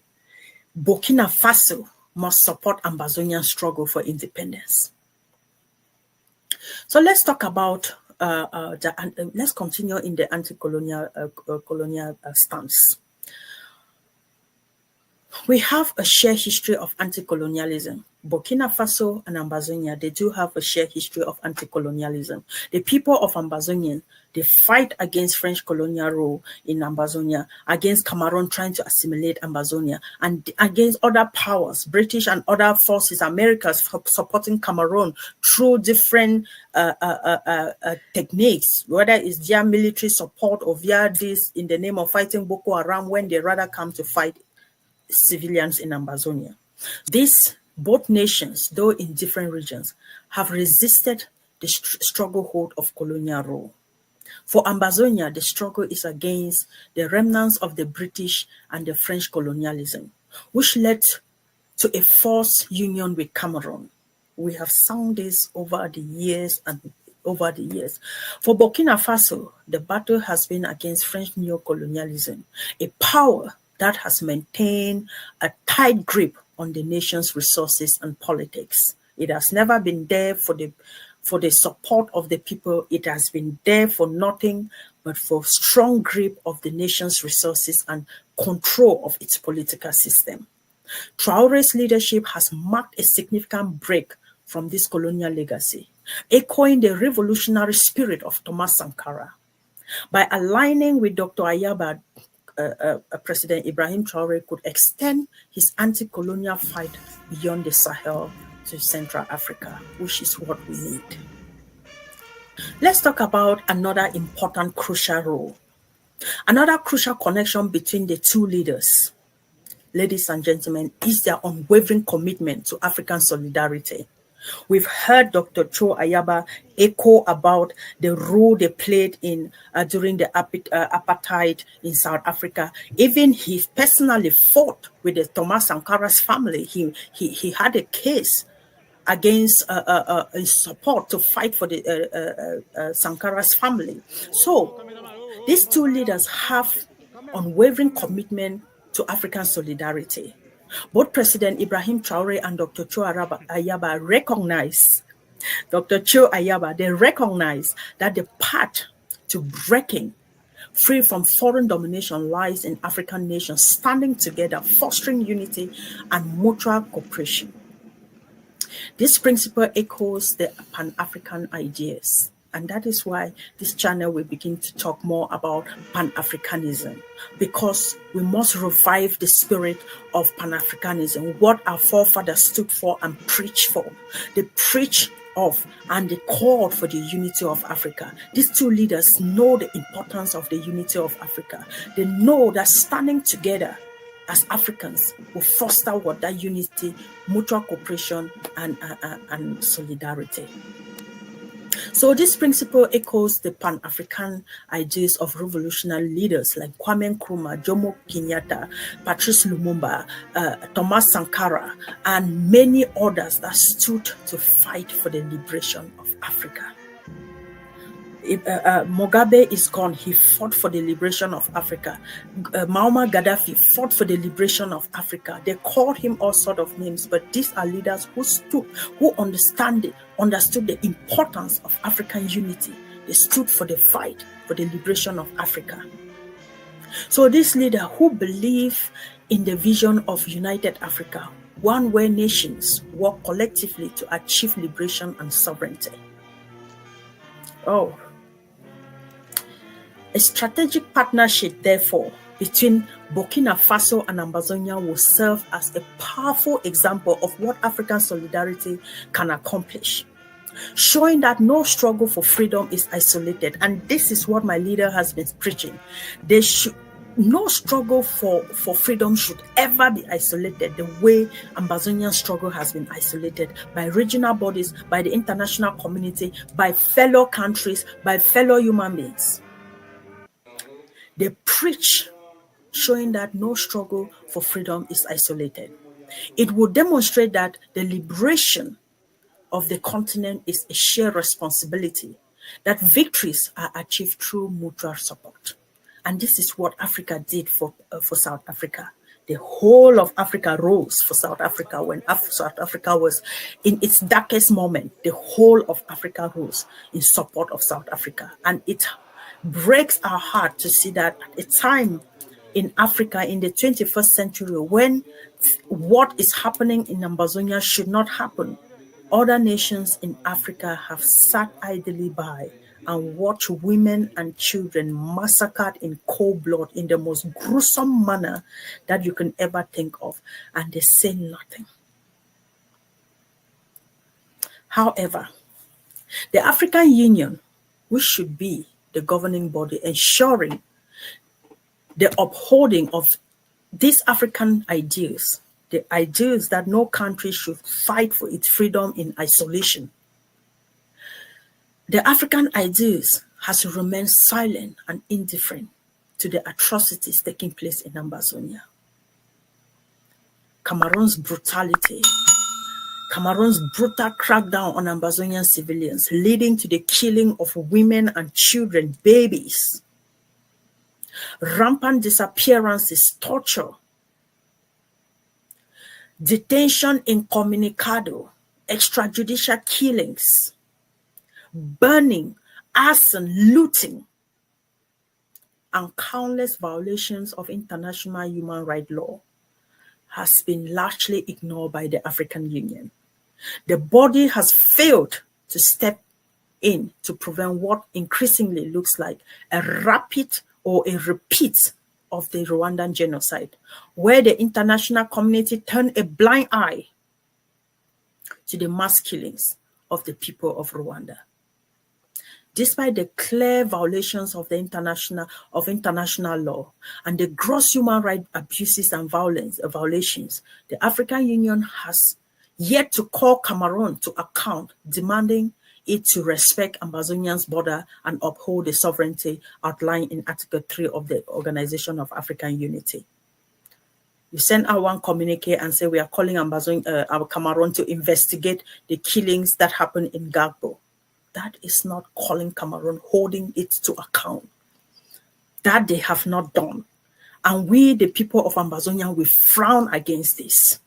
Burkina Faso must support Ambazonian struggle for independence. So let's talk about, let's continue in the anti-colonial colonial stance. We have a shared history of anti-colonialism. Burkina Faso and Ambazonia, they do have a shared history of anti-colonialism. The people of Ambazonia, they fight against French colonial rule in Ambazonia, against Cameroon trying to assimilate Ambazonia, and against other powers, British and other forces, Americans supporting Cameroon through different techniques, whether it's via military support or via this in the name of fighting Boko Haram when they rather come to fight civilians in Ambazonia. Both nations, though in different regions, have resisted the struggle hold of colonial rule. For Ambazonia, the struggle is against the remnants of the British and the French colonialism, which led to a forced union with Cameroon. We have sung this over the years and over the years. For Burkina Faso, the battle has been against French neocolonialism, a power that has maintained a tight grip on the nation's resources and politics. It has never been there for the support of the people. It has been there for nothing but for strong grip of the nation's resources and control of its political system. Traore's leadership has marked a significant break from this colonial legacy, echoing the revolutionary spirit of Thomas Sankara. By aligning with Dr. Ayaba, President Ibrahim Traore could extend his anti-colonial fight beyond the Sahel to Central Africa, which is what we need. Let's talk about another important crucial role. Another crucial connection between the two leaders, ladies and gentlemen, is their unwavering commitment to African solidarity. We've heard Dr. Cho Ayaba echo about the role they played in during the apartheid in South Africa. Even he personally fought with the Thomas Sankara's family. He had a case against support to fight for the Sankara's family. So these two leaders have unwavering commitment to African solidarity. Both President Ibrahim Traore and Dr. Cho Ayaba recognize, they recognize that the path to breaking free from foreign domination lies in African nations standing together, fostering unity and mutual cooperation. This principle echoes the Pan-African ideas, and that is why this channel will begin to talk more about Pan-Africanism, because we must revive the spirit of Pan-Africanism, what our forefathers stood for and preached for. They preach of and they called for the unity of Africa. These two leaders know the importance of the unity of Africa. They know that standing together as Africans will foster what? That unity, mutual cooperation, and solidarity. So this principle echoes the Pan-African ideas of revolutionary leaders like Kwame Nkrumah, Jomo Kenyatta, Patrice Lumumba, Thomas Sankara, and many others that stood to fight for the liberation of Africa. Mugabe is gone. He fought for the liberation of Africa. Muammar Gaddafi fought for the liberation of Africa. They called him all sorts of names, but these are leaders who understood the importance of African unity. They stood for the fight for the liberation of Africa. So this leader who believe in the vision of united Africa, one where nations work collectively to achieve liberation and sovereignty. A strategic partnership, therefore, between Burkina Faso and Ambazonia will serve as a powerful example of what African solidarity can accomplish, showing that no struggle for freedom is isolated. And this is what my leader has been preaching. No struggle for freedom should ever be isolated the way Ambazonian struggle has been isolated by regional bodies, by the international community, by fellow countries, by fellow human beings. They preach, showing that no struggle for freedom is isolated. It will demonstrate that the liberation of the continent is a shared responsibility, that victories are achieved through mutual support. And this is what Africa did for South Africa. The whole of Africa rose for South Africa when South Africa was in its darkest moment. The whole of Africa rose in support of South Africa. And it breaks our heart to see that at a time in Africa in the 21st century when what is happening in Ambazonia should not happen, other nations in Africa have sat idly by and watched women and children massacred in cold blood in the most gruesome manner that you can ever think of, and they say nothing. However, the African Union, which should be the governing body ensuring the upholding of these African ideals, the ideals that no country should fight for its freedom in isolation. The African ideals has remained silent and indifferent to the atrocities taking place in Ambazonia. Cameroon's brutal crackdown on Ambazonian civilians, leading to the killing of women and children, babies, rampant disappearances, torture, detention incommunicado, extrajudicial killings, burning, arson, looting, and countless violations of international human rights law has been largely ignored by the African Union. The body has failed to step in to prevent what increasingly looks like a rapid or a repeat of the Rwandan genocide, where the international community turned a blind eye to the mass killings of the people of Rwanda. Despite the clear violations of the international law and the gross human rights abuses and violations, the African Union has yet to call Cameroon to account, demanding it to respect Ambazonia's border and uphold the sovereignty outlined in Article 3 of the Organization of African Unity. You send out one communique and say we are calling Cameroon to investigate the killings that happened in Gbagbo. That is not calling Cameroon, holding it to account. That they have not done. And we, the people of Ambazonia, we frown against this.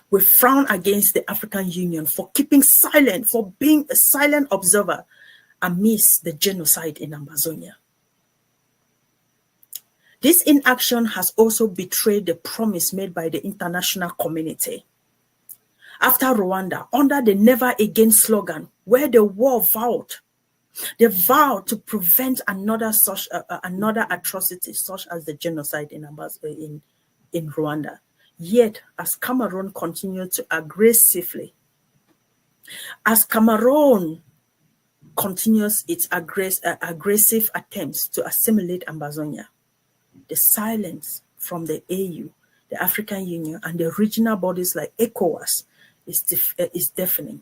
We frown against the African Union for keeping silent, for being a silent observer amidst the genocide in Ambazonia. This inaction has also betrayed the promise made by the international community. After Rwanda, under the Never Again slogan, where the war vowed, they vowed to prevent another atrocity, such as the genocide in Rwanda. Yet, as Cameroon continued to aggressive attempts to assimilate Ambazonia, the silence from the AU, the African Union, and the regional bodies like ECOWAS is deafening.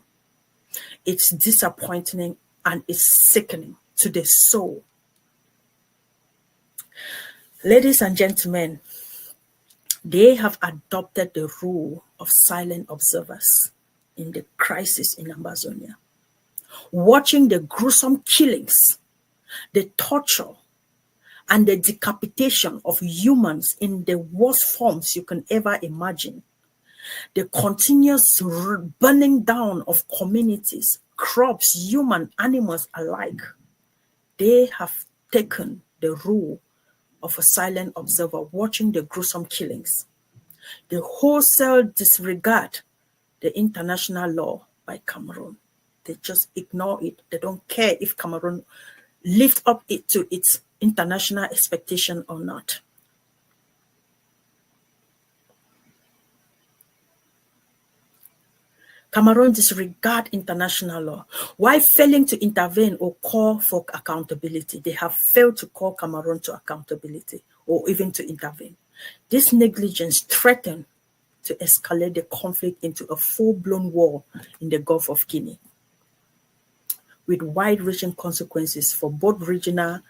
It's disappointing and it's sickening to the soul. Ladies and gentlemen, they have adopted the rule of silent observers in the crisis in Ambazonia, watching the gruesome killings, the torture, and the decapitation of humans in the worst forms you can ever imagine. The continuous burning down of communities, crops, human, animals alike. They have taken the role of a silent observer watching the gruesome killings. The wholesale disregard the international law by Cameroon. They just ignore it. They don't care if Cameroon lift up it to its international expectation or not. Cameroon disregard international law. While failing to intervene or call for accountability, they have failed to call Cameroon to accountability or even to intervene. This negligence threatened to escalate the conflict into a full-blown war in the Gulf of Guinea, with wide-reaching consequences for both regional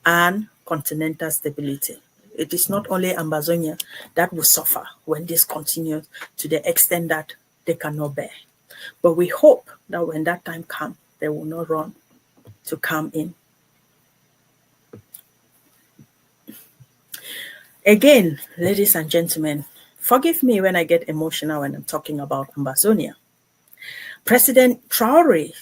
and continental stability. It is not only Ambazonia that will suffer when this continues to the extent that they cannot bear. But we hope that when that time comes, they will not run to come in. Again, ladies and gentlemen, forgive me when I get emotional when I'm talking about Ambazonia. President Traore,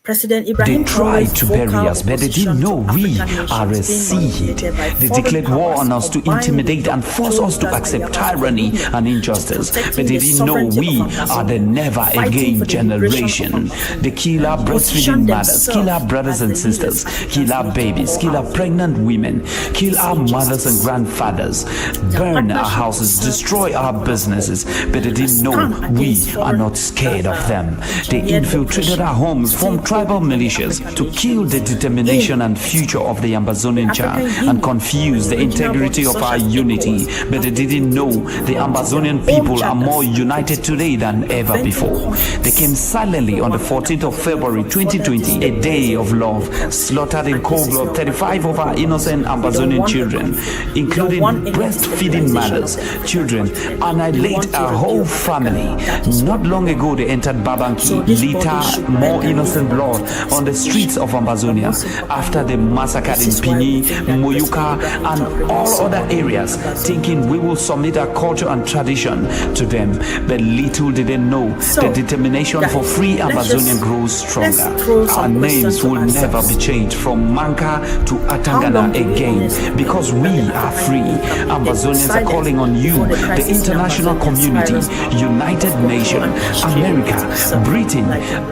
President Ibrahim, they tried to bury us, but they didn't know we are a seed. They declared war on us to intimidate and force us to accept tyranny and injustice, but they didn't know we are the never again generation. They kill our breastfeeding mothers, kill our brothers and sisters, kill our babies, kill our pregnant women, kill our mothers and grandfathers, burn our houses, destroy our businesses, but they didn't know we are not scared of them. They infiltrated our homes, formed tribal militias to kill the determination and future of the Ambazonian child and confuse the integrity of our unity. But they didn't know the Ambazonian people are more united today than ever before. They came silently on the 14th of February 2020, a day of love, slaughtered in cold blood 35 of our innocent Ambazonian children, including breastfeeding mothers, children, annihilate our whole family. Not long ago, they entered Babanki, litter more innocent blood on the streets of Ambazonia after they massacred in Pini, Moyuka, and all other areas, thinking we will submit our culture and tradition to them. But little did they know the determination for free Amazonian grows stronger. Our names will never be changed from Manka to Atangana again, because we are free. Ambazonians are calling on you, the international community, United Nations, America, Britain,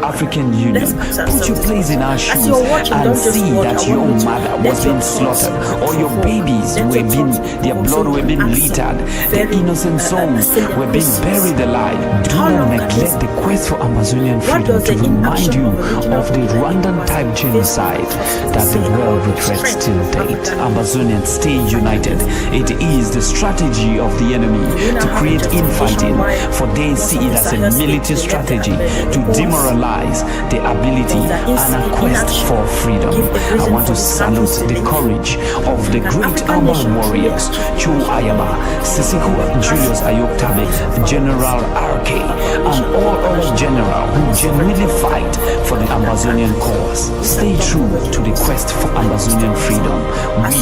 African Union. Put your place in our shoes and see that your mother was being slaughtered, or your babies were being, their blood were being littered, their innocent souls were being buried alive. Do not neglect the quest for Amazonian freedom to remind you of the Rwandan-type genocide that the world regrets till date. Amazonians, stay united. It is the strategy of the enemy to create infighting, for they see it as a military strategy to demoralize the ability and a quest for freedom. I want to salute the courage of the great Amba warriors, Cho Ayaba, Sisiku Julius Ayoktabe, General RK, and all other generals who genuinely fight for the Ambazonian cause. Stay true to the quest for Ambazonian freedom. We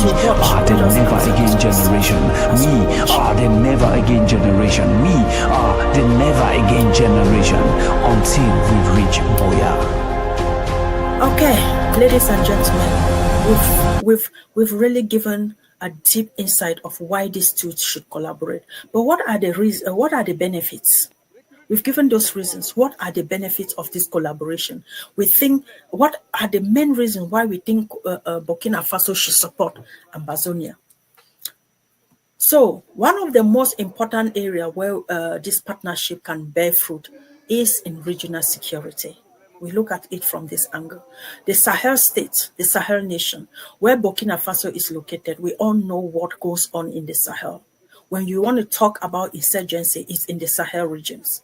are the never again generation. We are the never again generation. We are the never again generation until we reach Boya. Okay, ladies and gentlemen, we've really given a deep insight of why these two should collaborate. But what are the reasons? What are the benefits? We've given those reasons. What are the benefits of this collaboration? We think, what are the main reasons why we think Burkina Faso should support Ambazonia? So one of the most important areas where this partnership can bear fruit is in regional security. We look at it from this angle. The Sahel state, the Sahel nation, where Burkina Faso is located, we all know what goes on in the Sahel. When you want to talk about insurgency, it's in the Sahel regions,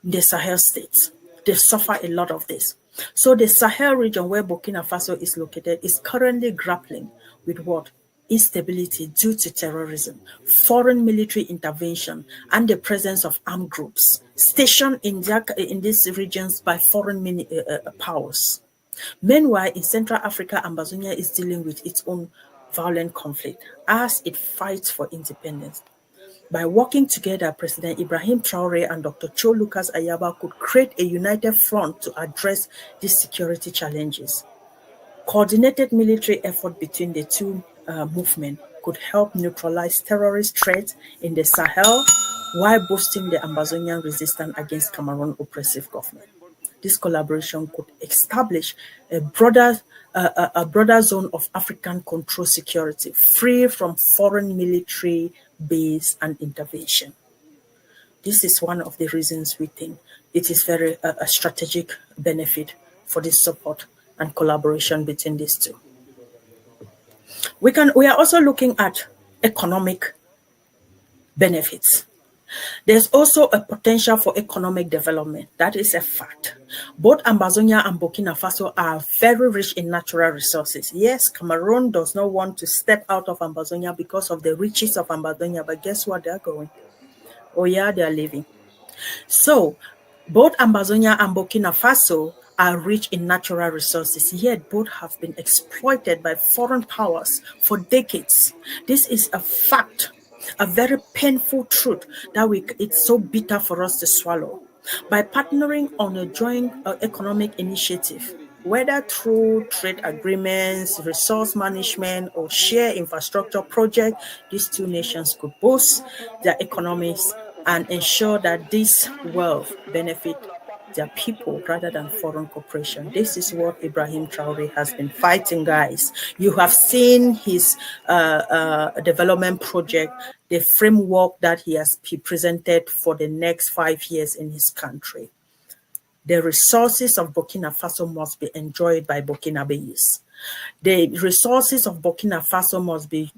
in the Sahel states. They suffer a lot of this. So the Sahel region where Burkina Faso is located is currently grappling with what? Instability due to terrorism, foreign military intervention, and the presence of armed groups stationed in these regions by foreign powers. Meanwhile, in Central Africa, Ambazonia is dealing with its own violent conflict as it fights for independence. By working together, President Ibrahim Traore and Dr. Cho Ayaba could create a united front to address these security challenges. Coordinated military effort between the two movements could help neutralize terrorist threats in the Sahel while boosting the Ambazonian resistance against Cameroon's oppressive government. This collaboration could establish a broader zone of African control security, free from foreign military base and intervention. This is one of the reasons we think it is very a strategic benefit for this support and collaboration between these two. We are also looking at economic benefits. There's also a potential for economic development. That is a fact. Both Ambazonia and Burkina Faso are very rich in natural resources. Yes, Cameroon does not want to step out of Ambazonia because of the riches of Ambazonia, but guess what? They're going. Oh yeah, they're leaving. So both Ambazonia and Burkina Faso are rich in natural resources, yet both have been exploited by foreign powers for decades. This is a fact, a very painful truth that it's so bitter for us to swallow. By partnering on a joint economic initiative, whether through trade agreements, resource management, or shared infrastructure projects, these two nations could boost their economies and ensure that this wealth benefit their people rather than foreign corporation. This is what Ibrahim Traore has been fighting, guys. You have seen his development project, the framework that he presented for the next 5 years in his country. the resources of Burkina Faso must be enjoyed by Burkinabes. The resources of Burkina Faso must be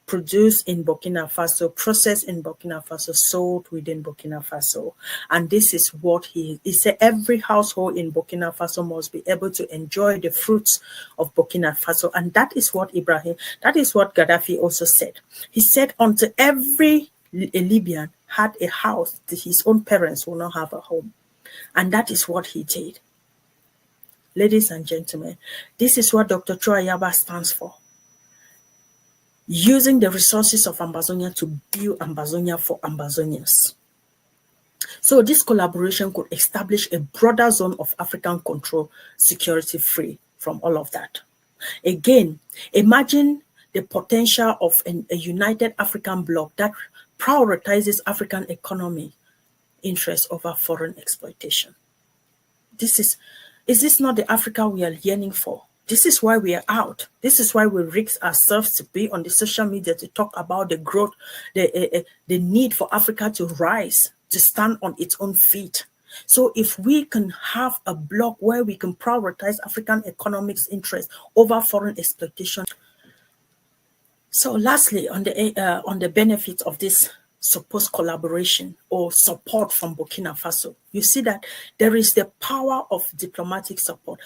produced in Burkina Faso, processed in Burkina Faso, sold within Burkina Faso. And this is what he said, every household in Burkina Faso must be able to enjoy the fruits of Burkina Faso. And that is what Gaddafi also said. He said, until every Libyan had a house, his own parents will not have a home. And that is what he did. Ladies and gentlemen, this is what Dr. Cho Ayaba stands for. Using the resources of Ambazonia to build Ambazonia for Ambazonians. So this collaboration could establish a broader zone of African control, security free from all of that. Again, imagine the potential of a united African bloc that prioritizes African economy interests over foreign exploitation. Is this not the Africa we are yearning for? This is why we are out. This is why we risk ourselves to be on the social media to talk about the growth, the need for Africa to rise, to stand on its own feet. So if we can have a bloc where we can prioritize African economics interests over foreign exploitation. So lastly, on the benefits of this supposed collaboration or support from Burkina Faso, you see that there is the power of diplomatic support.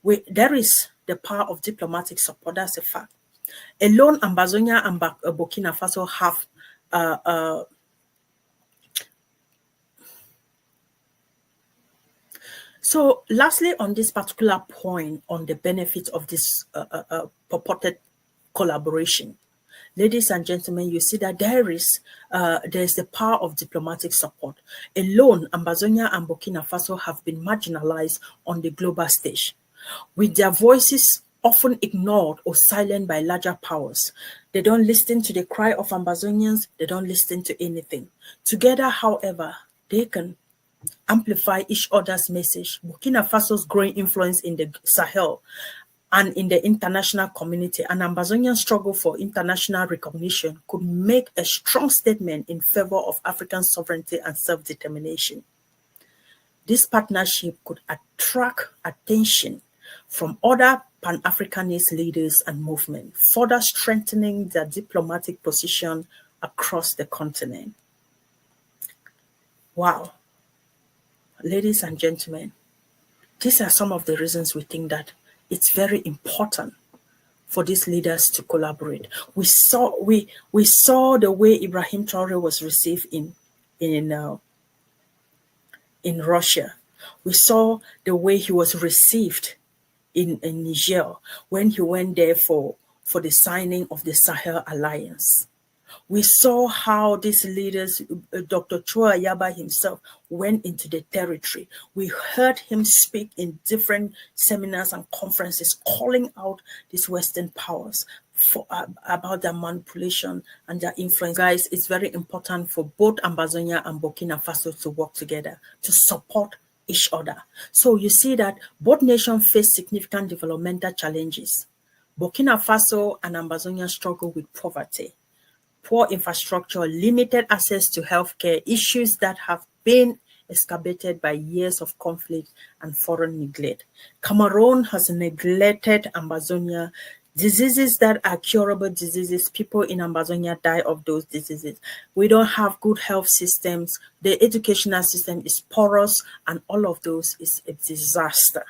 There is the power of diplomatic support. That's a fact. Alone, Ambazonia and Burkina Faso have So lastly, on this particular point on the benefits of this purported collaboration, ladies and gentlemen, you see that there's the power of diplomatic support. Alone, Ambazonia and Burkina Faso have been marginalized on the global stage, with their voices often ignored or silenced by larger powers. They don't listen to the cry of Ambazonians. They don't listen to anything. Together, however, they can amplify each other's message. Burkina Faso's growing influence in the Sahel and in the international community, and Ambazonian struggle for international recognition could make a strong statement in favor of African sovereignty and self-determination. This partnership could attract attention from other Pan-Africanist leaders and movements, further strengthening their diplomatic position across the continent. Wow. Ladies and gentlemen, these are some of the reasons we think that it's very important for these leaders to collaborate. We saw the way Ibrahim Traore was received in Russia. We saw the way he was received in Niger when he went there for the signing of the Sahel Alliance. We saw how these leaders, Dr. Cho Ayaba himself, went into the territory. We heard him speak in different seminars and conferences, calling out these Western powers about their manipulation and their influence. Guys, it's very important for both Ambazonia and Burkina Faso to work together, to support each other. So you see that both nations face significant developmental challenges. Burkina Faso and Ambazonia struggle with poverty, poor infrastructure, limited access to healthcare, issues that have been exacerbated by years of conflict and foreign neglect. Cameroon has neglected Ambazonia. Diseases that are curable diseases, people in Ambazonia die of those diseases. We don't have good health systems. The educational system is porous, and all of those is a disaster.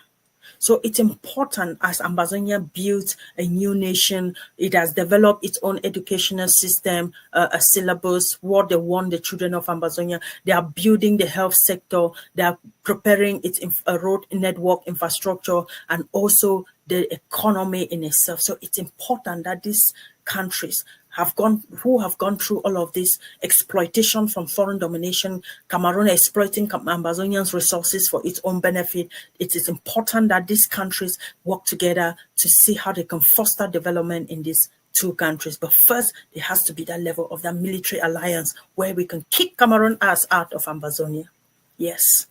So it's important as Ambazonia builds a new nation. It has developed its own educational system, a syllabus, what they want the children of Ambazonia. They are building the health sector. They are preparing its road network infrastructure and also the economy in itself. So it's important that these countries who have gone through all of this exploitation from foreign domination, Cameroon exploiting Ambazonians' resources for its own benefit. It is important that these countries work together to see how they can foster development in these two countries. But first, there has to be that level of that military alliance where we can kick Cameroon ass out of Ambazonia. Yes.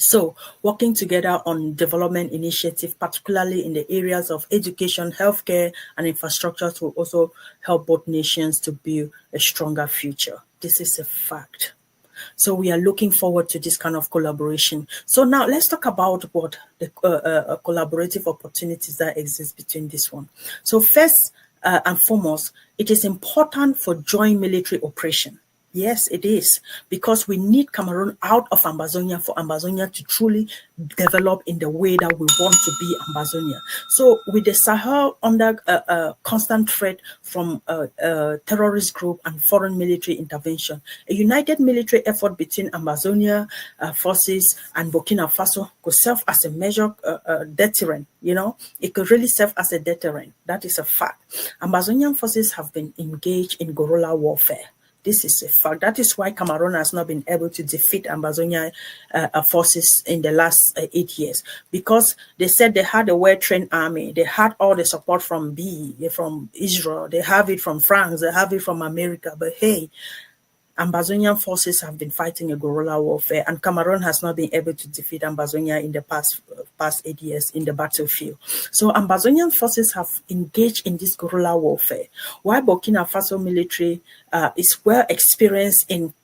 So, working together on development initiatives, particularly in the areas of education, healthcare, and infrastructure, will also help both nations to build a stronger future. This is a fact. So we are looking forward to this kind of collaboration. So now let's talk about what the collaborative opportunities that exist between this one. So first and foremost, it is important for joint military operation. Yes, it is, because we need Cameroon out of Ambazonia for Ambazonia to truly develop in the way that we want to be Ambazonia. So with the Sahel under constant threat from terrorist group and foreign military intervention, a united military effort between Ambazonia forces and Burkina Faso could serve as a major deterrent. You know, it could really serve as a deterrent. That is a fact. Ambazonian forces have been engaged in guerrilla warfare. This is a fact. That is why Cameroon has not been able to defeat Ambazonia forces in the last 8 years, because they said they had a well-trained army. They had all the support from from Israel. They have it from France. They have it from America. But hey, Ambazonian forces have been fighting a guerrilla warfare, and Cameroon has not been able to defeat Ambazonia in the past 8 years in the battlefield. So Ambazonian forces have engaged in this guerrilla warfare, while Burkina Faso military is well experienced in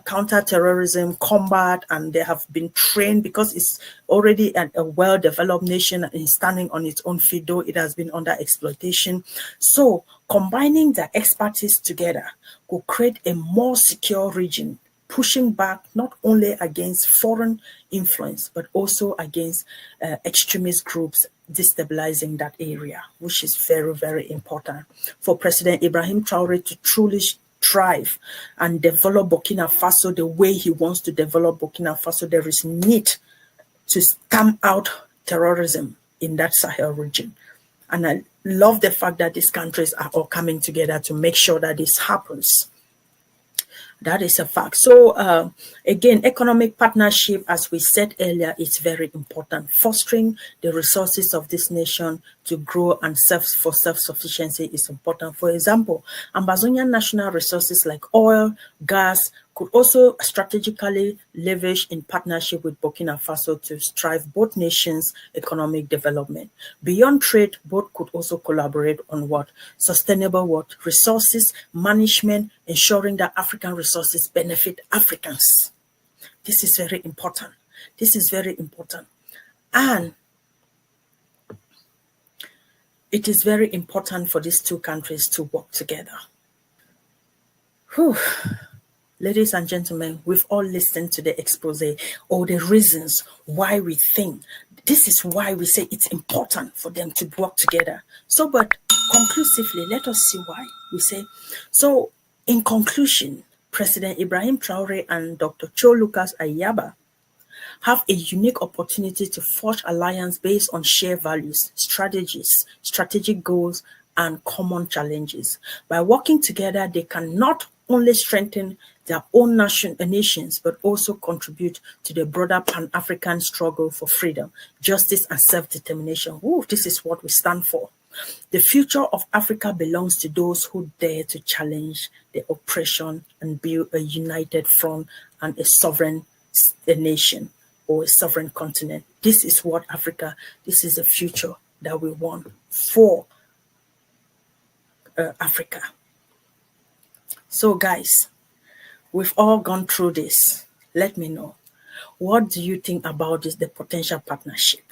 counter-terrorism combat, and they have been trained because it's already a well-developed nation and is standing on its own feet, though it has been under exploitation. So combining their expertise together will create a more secure region, pushing back not only against foreign influence, but also against extremist groups destabilizing that area, which is very, very important for President Ibrahim Traore to truly thrive and develop Burkina Faso the way he wants to develop Burkina Faso. There is need to stamp out terrorism in that Sahel region. And I love the fact that these countries are all coming together to make sure that this happens. That is a fact. So again, economic partnership, as we said earlier, is very important. Fostering the resources of this nation to grow and for self-sufficiency is important. For example, Ambazonian national resources like oil, gas, could also strategically leverage in partnership with Burkina Faso to strive both nations' economic development. Beyond trade, both could also collaborate on what? Sustainable resources management, ensuring that African resources benefit Africans. This is very important. This is very important. And it is very important for these two countries to work together. Whew. Ladies and gentlemen, we've all listened to the expose or the reasons why we think. This is why we say it's important for them to work together. So, but conclusively, let us see why we say. So, in conclusion, President Ibrahim Traore and Dr. Cho Ayaba have a unique opportunity to forge alliance based on shared values, strategies, strategic goals, and common challenges. By working together, they can not only strengthen their own nations, but also contribute to the broader Pan-African struggle for freedom, justice, and self-determination. Ooh, this is what we stand for. The future of Africa belongs to those who dare to challenge the oppression and build a united front and a sovereign nation or a sovereign continent. This is what Africa, this is the future that we want for Africa. So guys, we've all gone through this. Let me know. What do you think about this, the potential partnership?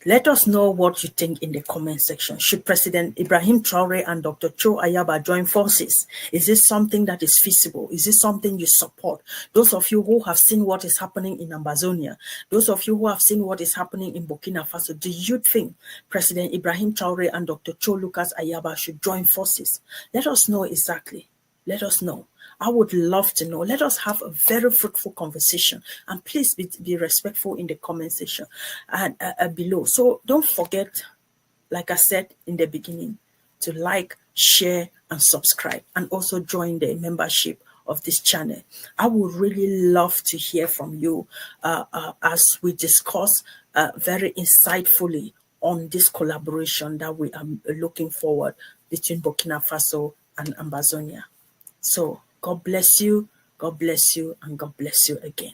Let us know what you think in the comment section. Should President Ibrahim Traore and Dr. Cho Ayaba join forces? Is this something that is feasible? Is this something you support? Those of you who have seen what is happening in Ambazonia, those of you who have seen what is happening in Burkina Faso, do you think President Ibrahim Traore and Dr. Cho Ayaba should join forces? Let us know exactly. Let us know. I would love to know. Let us have a very fruitful conversation, and please be respectful in the comment section and below. So don't forget, like I said in the beginning, to like, share, and subscribe, and also join the membership of this channel. I would really love to hear from you as we discuss very insightfully on this collaboration that we are looking forward between Burkina Faso and Ambazonia. So God bless you, and God bless you again.